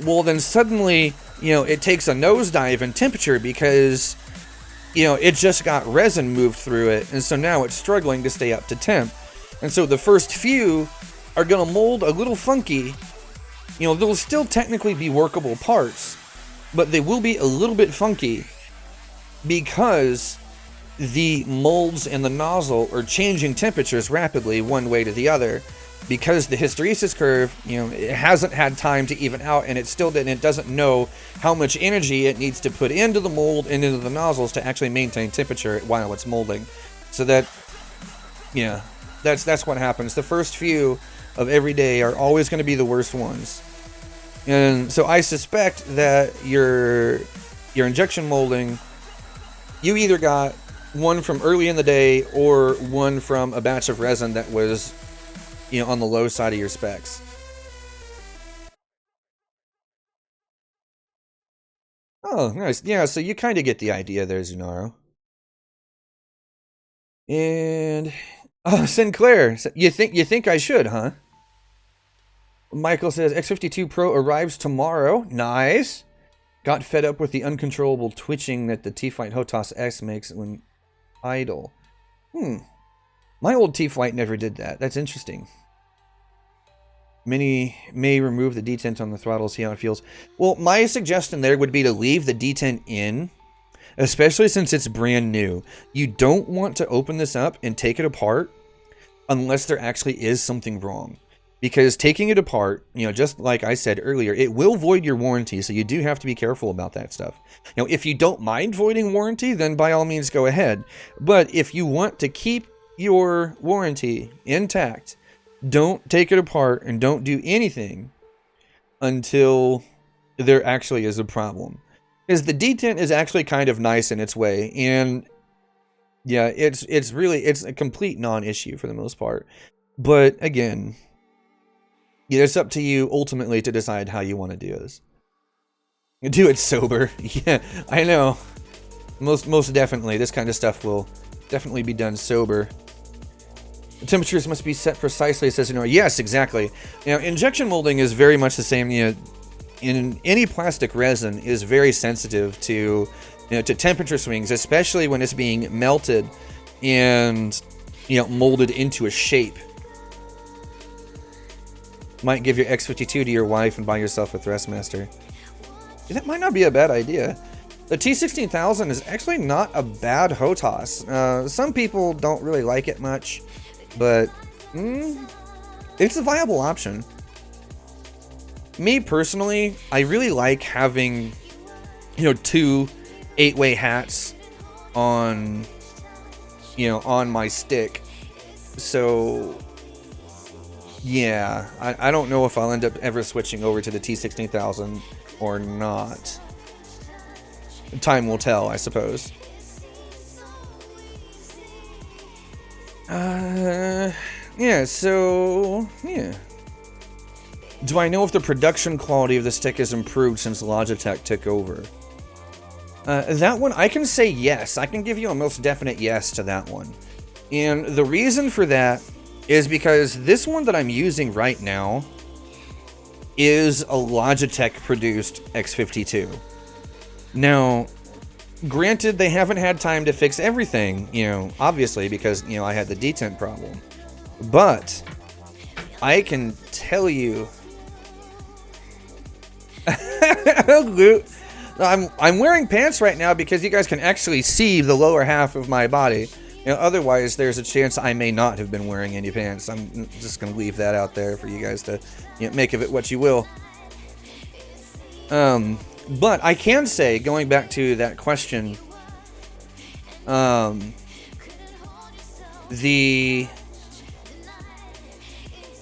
Well, then suddenly, you know, it takes a nosedive in temperature because you know, it just got resin moved through it, and so now it's struggling to stay up to temp. And so the first few are going to mold a little funky. You know, they'll still technically be workable parts, but they will be a little bit funky because the molds and the nozzle are changing temperatures rapidly one way to the other, because the hysteresis curve, you know, it hasn't had time to even out, and it doesn't know how much energy it needs to put into the mold and into the nozzles to actually maintain temperature while it's molding. So that, yeah, that's what happens. The first few of every day are always going to be the worst ones. And so I suspect that your injection molding, you either got one from early in the day or one from a batch of resin that was, you know, on the low side of your specs. Oh, nice. Yeah, so you kind of get the idea there, Zunaro. And Sinclair, you think I should, huh? Michael says X52 Pro arrives tomorrow. Nice. Got fed up with the uncontrollable twitching that the T-Flight HOTAS X makes when idle. My old T-Flight never did that. That's interesting. Many may remove the detent on the throttle, see how it feels. Well, my suggestion there would be to leave the detent in, especially since it's brand new. You don't want to open this up and take it apart unless there actually is something wrong. Because taking it apart, you know, just like I said earlier, it will void your warranty, so you do have to be careful about that stuff. You know, if you don't mind voiding warranty, then by all means go ahead. But if you want to keep your warranty intact, don't take it apart and don't do anything until there actually is a problem. Because the detent is actually kind of nice in its way, and yeah, it's a complete non-issue for the most part. But again, yeah, it's up to you ultimately to decide how you want to do this. Do it sober. Yeah, I know. Most definitely, this kind of stuff will definitely be done sober. The temperatures must be set precisely, says, you know. Yes, exactly. You know, injection molding is very much the same. You know, in any plastic resin is very sensitive to, you know, to temperature swings, especially when it's being melted and, you know, molded into a shape. Might give your X52 to your wife and buy yourself a Thrustmaster. That might not be a bad idea. The T16000 is actually not a bad HOTAS. Some people don't really like it much, but it's a viable option. Me personally, I really like having, you know, two 8-way hats on, you know, on my stick. So yeah, I don't know if I'll end up ever switching over to the T16000 or not. Time will tell, I suppose. Yeah, so yeah. Do I know if the production quality of the stick has improved since Logitech took over? That one, I can say yes. I can give you a most definite yes to that one. And the reason for that is because this one that I'm using right now is a Logitech produced X52. Now, granted, they haven't had time to fix everything, you know, obviously, because, you know, I had the detent problem. But I can tell you, I'm wearing pants right now because you guys can actually see the lower half of my body. You know, otherwise, there's a chance I may not have been wearing any pants. I'm just going to leave that out there for you guys to, you know, make of it what you will. But I can say, going back to that question, my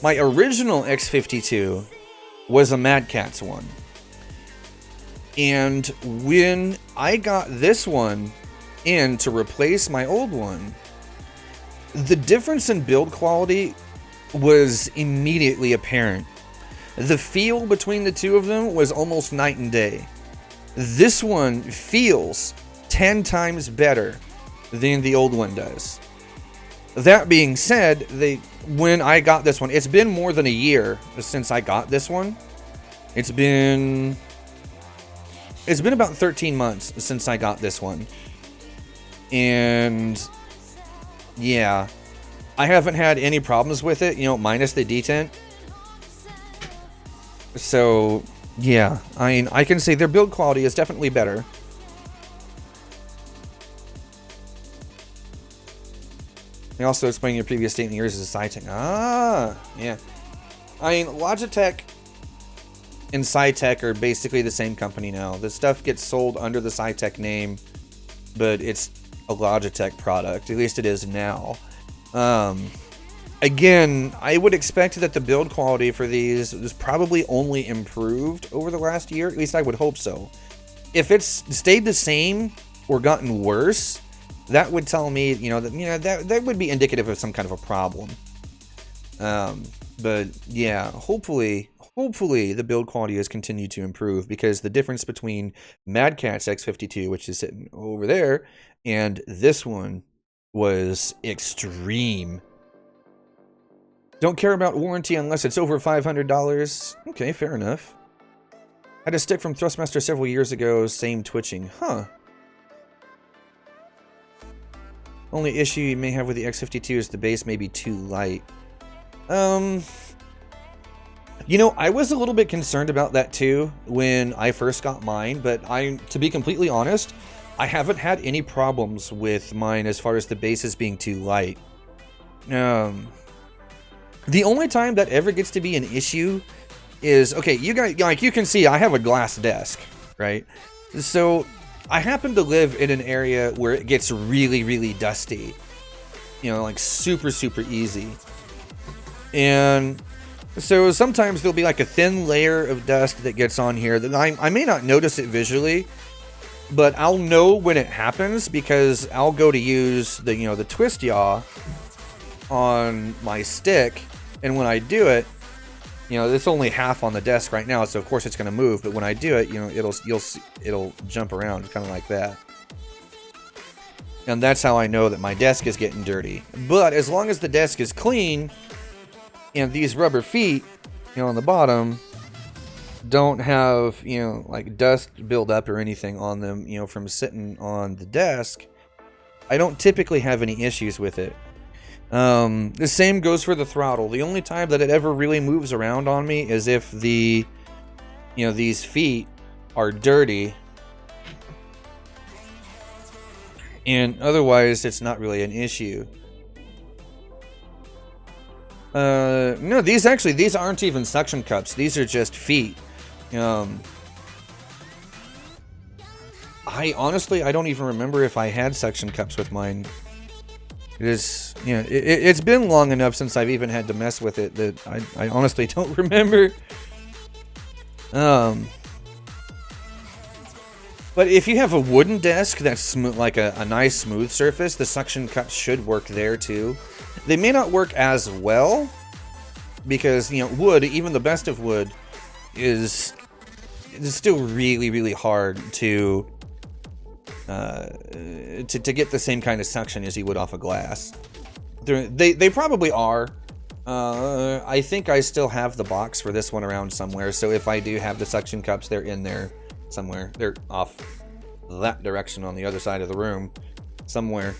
original X52 was a Mad Catz one. And when I got this one in to replace my old one, the difference in build quality was immediately apparent. The feel between the two of them was almost night and day. This one feels 10 times better than the old one does. That being said, when I got this one, it's been more than a year since I got this one. It's been about 13 months since I got this one. And yeah, I haven't had any problems with it, you know, minus the detent. So yeah, I mean, I can say their build quality is definitely better. They also explain your previous statement yours as a Cytec. Ah, yeah. I mean, Logitech and Cytec are basically the same company now. The stuff gets sold under the Cytec name, but it's a Logitech product. At least it is now. Again, I would expect that the build quality for these is probably only improved over the last year. At least I would hope so. If it's stayed the same or gotten worse, that would tell me, that would be indicative of some kind of a problem. But yeah, hopefully the build quality has continued to improve, because the difference between Mad Catz X52, which is sitting over there, and this one was extreme. Don't care about warranty unless it's over $500. Okay, fair enough. Had a stick from Thrustmaster several years ago, same twitching. Huh. Only issue you may have with the X52 is the base may be too light. I was a little bit concerned about that too when I first got mine, but to be completely honest, I haven't had any problems with mine as far as the bases being too light. The only time that ever gets to be an issue is, okay, you guys, like you can see, I have a glass desk, right? So I happen to live in an area where it gets really, really dusty, like super, super easy. And so sometimes there'll be like a thin layer of dust that gets on here that I may not notice it visually, but I'll know when it happens, because I'll go to use the twist yaw on my stick, and when I do it, it's only half on the desk right now, so of course it's going to move, but when I do it, it'll jump around kind of like that. And that's how I know that my desk is getting dirty. But as long as the desk is clean, and these rubber feet, on the bottom don't have, like dust build up or anything on them, from sitting on the desk, I don't typically have any issues with it. The same goes for the throttle. The only time that it ever really moves around on me is if these feet are dirty. And otherwise, it's not really an issue. No, these aren't even suction cups. These are just feet. I don't even remember if I had suction cups with mine. It is, it's been long enough since I've even had to mess with it that I honestly don't remember. But if you have a wooden desk that's like a nice smooth surface, the suction cups should work there too. They may not work as well, because wood, even the best of wood, is still really, really hard to get the same kind of suction as you would off of glass. They probably are. I think I still have the box for this one around somewhere, so if I do have the suction cups, they're in there somewhere. They're off that direction on the other side of the room somewhere.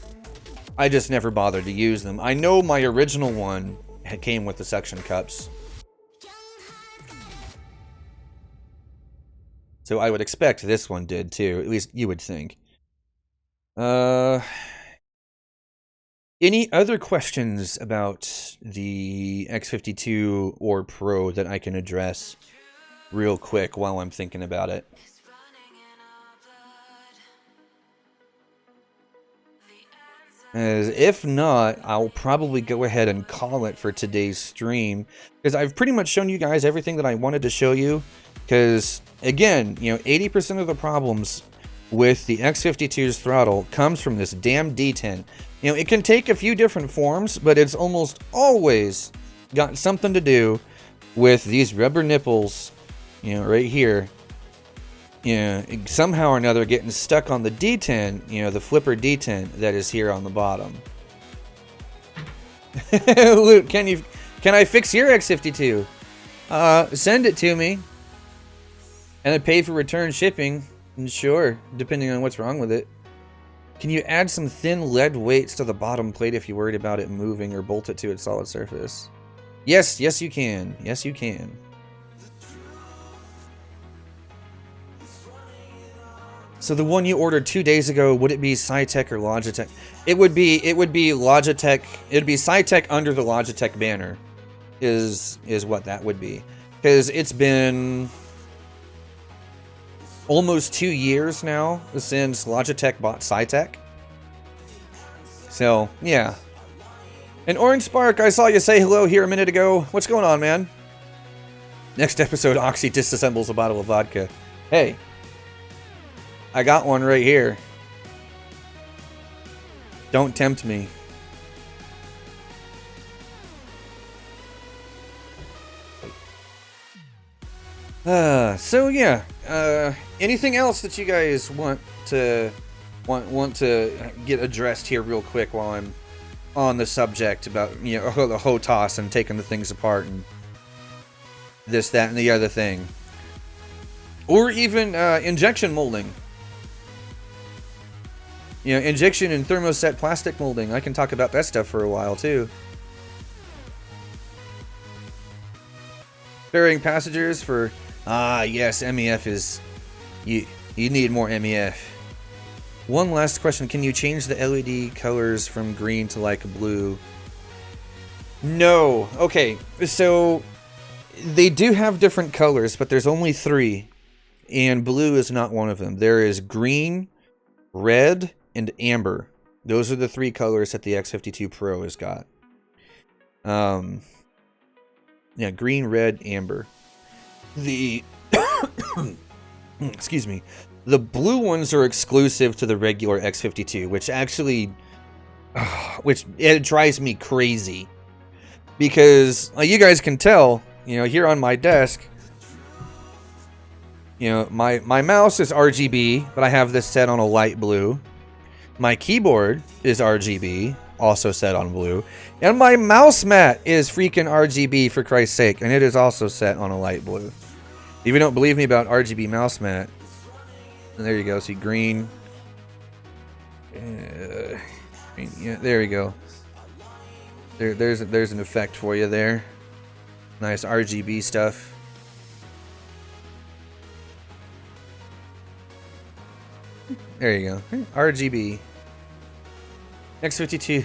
I just never bothered to use them. I know my original one came with the suction cups, so I would expect this one did too. At least you would think. Any other questions about the X52 or Pro that I can address real quick while I'm thinking about it? If not, I'll probably go ahead and call it for today's stream, because I've pretty much shown you guys everything that I wanted to show you. Because again, 80% of the problems with the X52's throttle comes from this damn detent. It can take a few different forms, but it's almost always got something to do with these rubber nipples, right here. Somehow or another getting stuck on the detent, the flipper detent that is here on the bottom. Luke, can I fix your X52? Send it to me. And I pay for return shipping. Sure, depending on what's wrong with it. Can you add some thin lead weights to the bottom plate if you're worried about it moving, or bolt it to its solid surface? Yes, yes you can. Yes you can. So the one you ordered 2 days ago, would it be Cytec or Logitech? It would be Logitech. It'd be Cytec under the Logitech banner is what that would be. Because it's been almost 2 years now since Logitech bought Cytec. So, yeah. And Orange Spark, I saw you say hello here a minute ago. What's going on, man? Next episode, Oxy disassembles a bottle of vodka. Hey, I got one right here. Don't tempt me. So yeah. Anything else that you guys want to get addressed here real quick while I'm on the subject about, you know, the HOTAS and taking the things apart and this, that, and the other thing, or even injection molding. You know, injection and thermoset plastic molding. I can talk about that stuff for a while too. Burying passengers for yes, MEF is you need more MEF. One last question, can you change the LED colors from green to like blue? No. Okay, so they do have different colors, but there's only 3, and blue is not one of them. There is green, red, and amber. Those are the 3 colors that the X52 Pro has got. Yeah, green, red, amber. The excuse me. The blue ones are exclusive to the regular X52, which actually it drives me crazy. Because you guys can tell, you know, here on my desk, you know, my mouse is RGB, but I have this set on a light blue. My keyboard is RGB, also set on blue. And my mouse mat is freaking RGB, for Christ's sake, and it is also set on a light blue. If you don't believe me about RGB mouse mat, there you go. See, green. Yeah, there we go. There's an effect for you there. Nice RGB stuff. There you go. RGB. X52.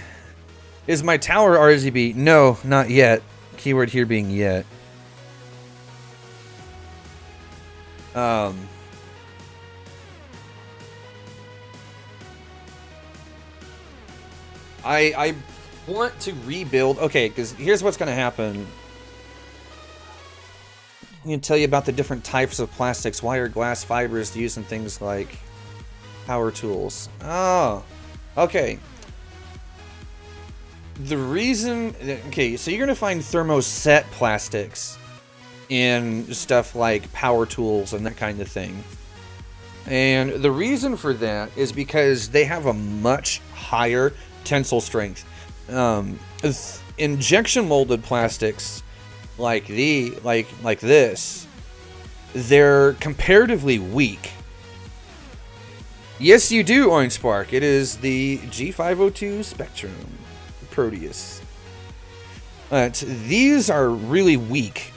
Is my tower RGB? No, not yet. Keyword here being yet. I want to rebuild. Okay, because here's what's going to happen. I'm going to tell you about the different types of plastics, wire, glass, fibers used in things like power tools. Oh, okay. The reason... Okay, so you're going to find thermoset plastics in stuff like power tools and that kind of thing. And the reason for that is because they have a much higher tensile strength. Injection molded plastics like this, they're comparatively weak. Yes, you do, Orange Spark. It is the G502 Spectrum Proteus. But these are really weak.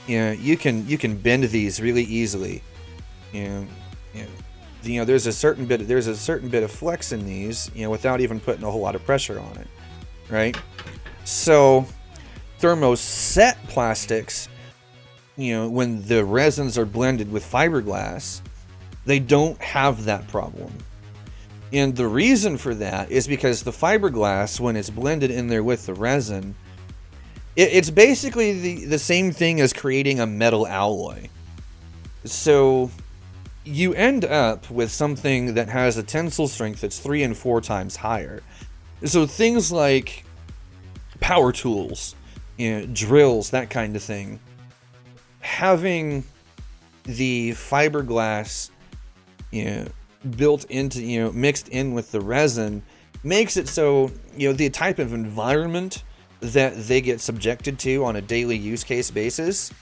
You can bend these really easily. You know, there's a certain bit of flex in these, you know, without even putting a whole lot of pressure on it, right? So thermoset plastics, you know, when the resins are blended with fiberglass, they don't have that problem. And the reason for that is because the fiberglass, when it's blended in there with the resin, it's basically the same thing as creating a metal alloy. So you end up with something that has a tensile strength that's 3 and 4 times higher. So things like power tools, you know, drills, that kind of thing, having the fiberglass, you know, built into, you know, mixed in with the resin, makes it so, you know, the type of environment that they get subjected to on a daily use case basis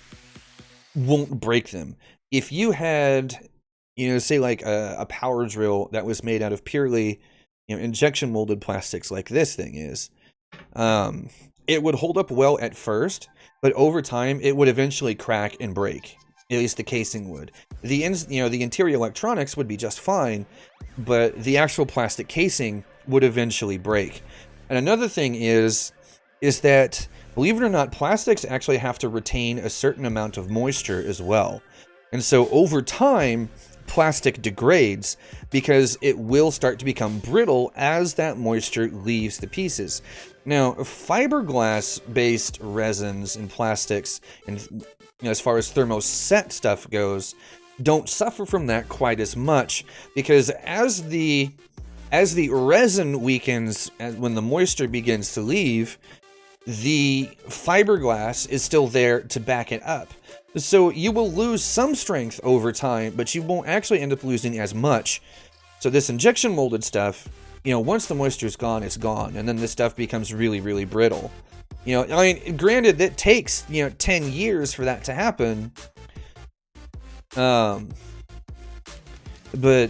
won't break them. If you had, you know, say like a power drill that was made out of purely injection molded plastics like this thing is. It would hold up well at first, but over time it would eventually crack and break. At least the casing would. The interior electronics would be just fine, but the actual plastic casing would eventually break. And another thing is that, believe it or not, plastics actually have to retain a certain amount of moisture as well. And so over time, plastic degrades because it will start to become brittle as that moisture leaves the pieces. Now, fiberglass-based resins and plastics, and as far as thermoset stuff goes, don't suffer from that quite as much, because as the resin weakens, when the moisture begins to leave, the fiberglass is still there to back it up. So you will lose some strength over time, but you won't actually end up losing as much. So this injection molded stuff, once the moisture's gone, it's gone, and then this stuff becomes really, really brittle. I mean, granted, it takes 10 years for that to happen. But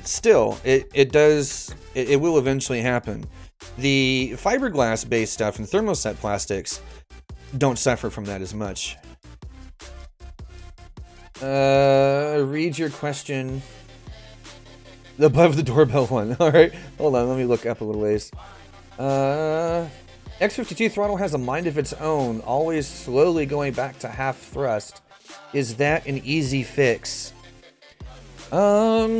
still, it will eventually happen. The fiberglass based stuff and thermoset plastics don't suffer from that as much. Read your question. Above the doorbell one. Alright, hold on, let me look up a little ways. X52 Throttle has a mind of its own, always slowly going back to half thrust. Is that an easy fix? No.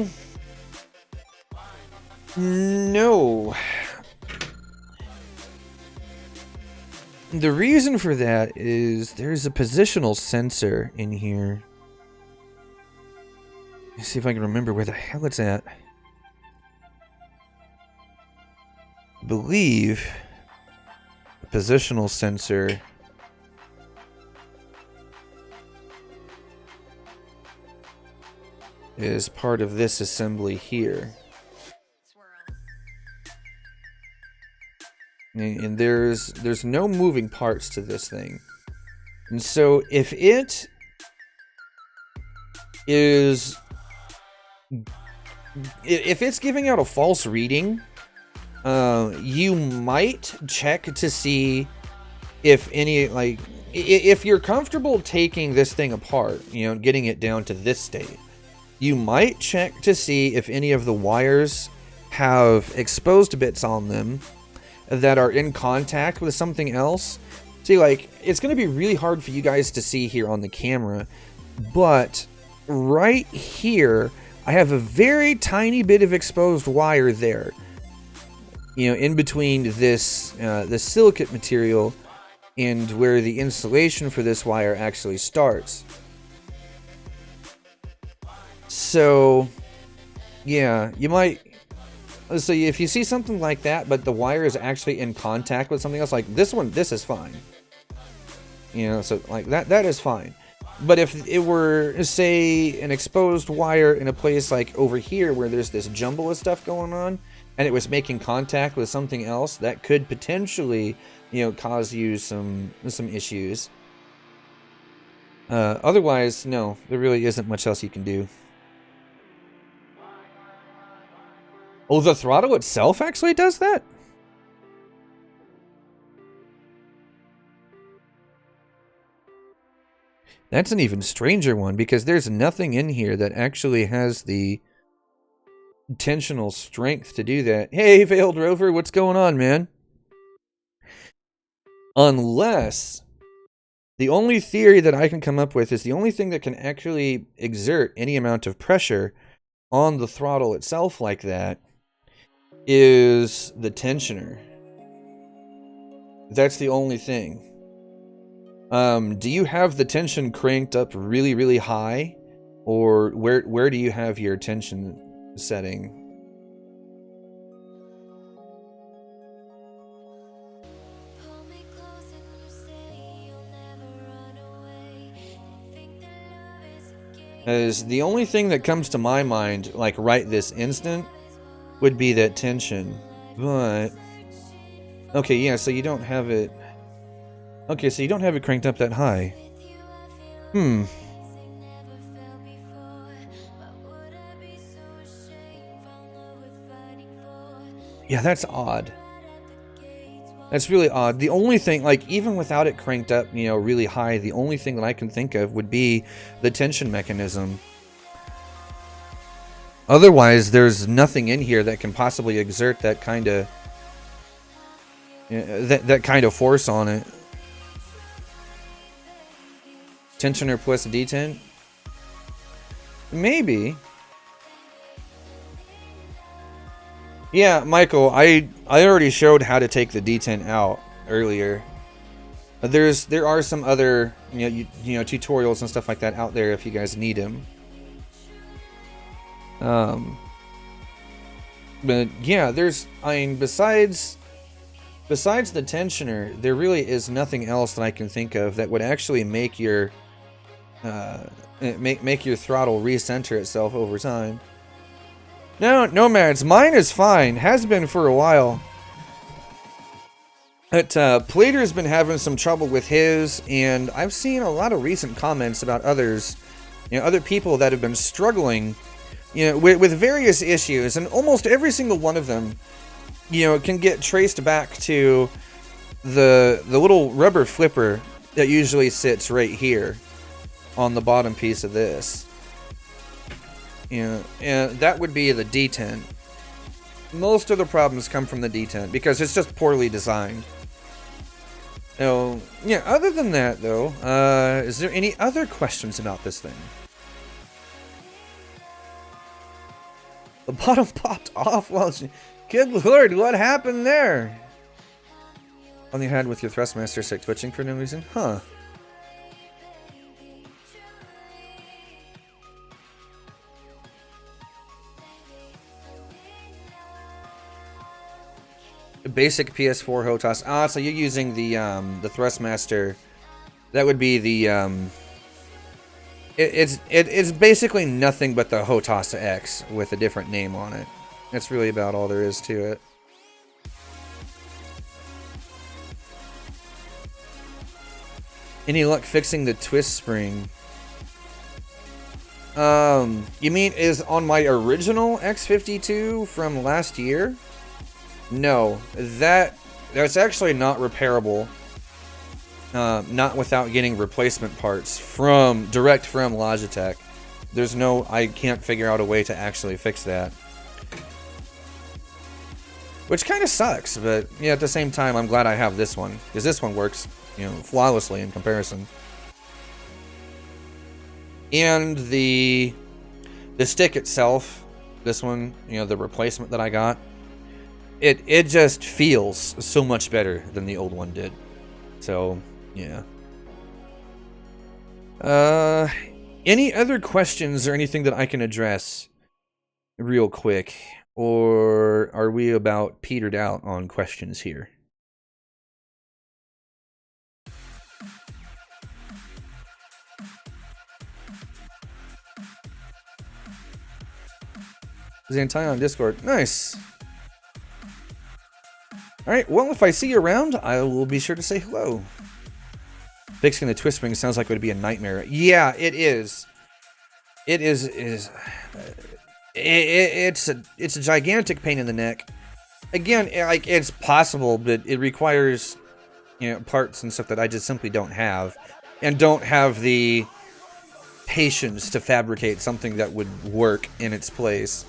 The reason for that is there's a positional sensor in here. Let's see if I can remember where the hell it's at. I believe the positional sensor is part of this assembly here. And there's no moving parts to this thing. And so if it is, if it's giving out a false reading, you might check to see if any, if you're comfortable taking this thing apart, getting it down to this state, you might check to see if any of the wires have exposed bits on them that are in contact with something else. See, it's going to be really hard for you guys to see here on the camera, but right here, I have a very tiny bit of exposed wire there. In between this silicate material and where the insulation for this wire actually starts. So, yeah, you might. So if you see something like that, but the wire is actually in contact with something else, like this one, this is fine. So that is fine. But if it were, say, an exposed wire in a place like over here where there's this jumble of stuff going on, and it was making contact with something else, that could potentially, cause you some issues. Otherwise, no, there really isn't much else you can do. Oh, the throttle itself actually does that? That's an even stranger one, because there's nothing in here that actually has the tensional strength to do that. Hey, Veiled Rover, what's going on, man? Unless, the only theory that I can come up with is the only thing that can actually exert any amount of pressure on the throttle itself like that is the tensioner. That's the only thing. Do you have the tension cranked up really, really high? Or where do you have your tension setting? As the only thing that comes to my mind, right this instant, would be that tension. But okay, yeah, so you don't have it. Okay, so you don't have it cranked up that high. Yeah, that's odd. That's really odd. The only thing, like, even without it cranked up, you know, really high, the only thing that I can think of would be the tension mechanism. Otherwise, there's nothing in here that can possibly exert that kind of that kind of force on it. Tensioner plus detent? Maybe. Yeah, Michael, I already showed how to take the detent out earlier. There are some other you know tutorials and stuff like that out there if you guys need them. But yeah, besides the tensioner, there really is nothing else that I can think of that would actually make your make your throttle recenter itself over time. No, Nomads, mine is fine. Has been for a while. But Plater's been having some trouble with his, and I've seen a lot of recent comments about others, you know, other people that have been struggling, you know, with various issues, and almost every single one of them, you know, can get traced back to the little rubber flipper that usually sits right here on the bottom piece of this. Yeah, and that would be the detent. Most of the problems come from the detent because it's just poorly designed. So, yeah, other than that, though, is there any other questions about this thing? The bottom popped off while she... Good lord, what happened there? On the head with your thrustmaster stick twitching for no reason? Huh. Basic PS4 HOTAS. Ah, so you're using the Thrustmaster. That would be the It's basically nothing but the HOTAS X with a different name on it. That's really about all there is to it. Any luck fixing the twist spring? You mean is on my original X52 from last year? No, that's actually not repairable. Not without getting replacement parts direct from Logitech. I can't figure out a way to actually fix that. Which kind of sucks, but yeah, at the same time, I'm glad I have this one, because this one works, you know, flawlessly in comparison. And the stick itself, this one, you know, the replacement that I got, it just feels so much better than the old one did. So, yeah. Any other questions or anything that I can address real quick? Or are we about petered out on questions here? Xantai on Discord. Nice. Alright, well, if I see you around, I will be sure to say hello. Fixing the twist spring sounds like it would be a nightmare. Yeah, it is. It's a gigantic pain in the neck. Again, like, it's possible, but it requires, you know, parts and stuff that I just simply don't have, and don't have the patience to fabricate something that would work in its place.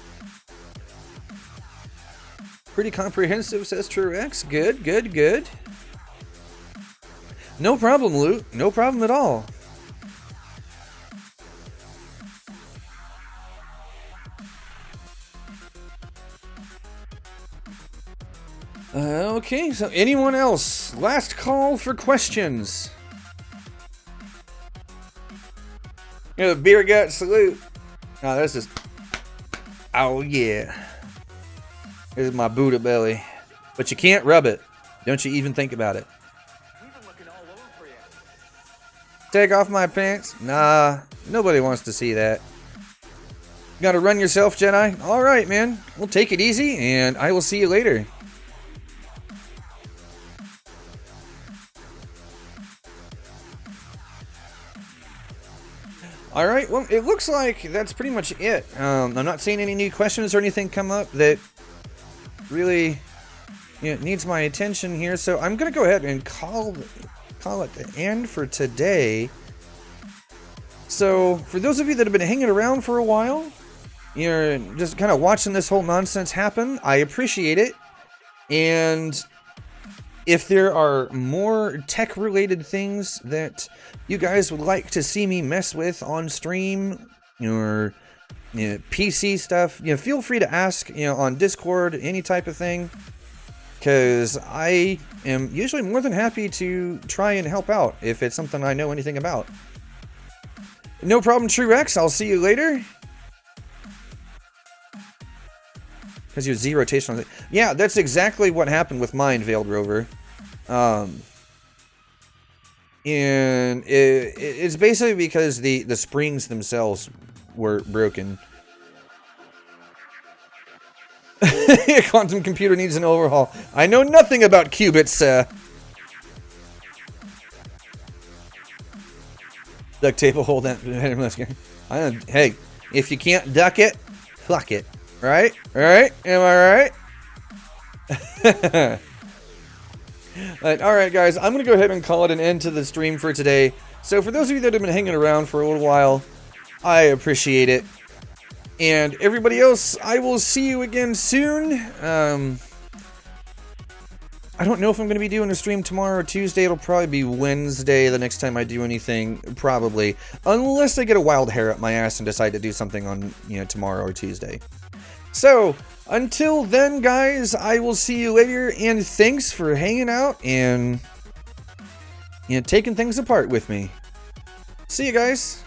Pretty comprehensive, says TrueX. Good, good, good. No problem, Luke. No problem at all. Okay, so anyone else? Last call for questions. Yeah, the beer gut salute. Oh, this is... Oh, yeah. This is my Buddha belly. But you can't rub it. Don't you even think about it. Take off my pants? Nah, nobody wants to see that. You gotta run yourself, Jedi? Alright, man. We'll take it easy, and I will see you later. Alright, well, it looks like that's pretty much it. I'm not seeing any new questions or anything come up that really it needs my attention here, so I'm gonna go ahead and call it the end for today. So, for those of you that have been hanging around for a while, you're just kind of watching this whole nonsense happen, I appreciate it. And if there are more tech-related things that you guys would like to see me mess with on stream, or PC stuff, feel free to ask, on Discord, any type of thing, because I am usually more than happy to try and help out if it's something I know anything about. No problem, True Rex. I'll see you later. Because you have Z rotation on it. Yeah, that's exactly what happened with mine, Veiled Rover. And it's basically because the springs themselves were broken. Quantum computer needs an overhaul. I know nothing about qubits. Duct tape will hold that. Hey, if you can't duck it, fuck it. Right? Right? Am I right? Alright, guys, I'm going to go ahead and call it an end to the stream for today. So, for those of you that have been hanging around for a little while, I appreciate it. And everybody else, I will see you again soon. I don't know if I'm going to be doing a stream tomorrow or Tuesday. It'll probably be Wednesday the next time I do anything, probably. Unless I get a wild hair up my ass and decide to do something on, tomorrow or Tuesday. So, until then, guys, I will see you later, and thanks for hanging out and, taking things apart with me. See you guys.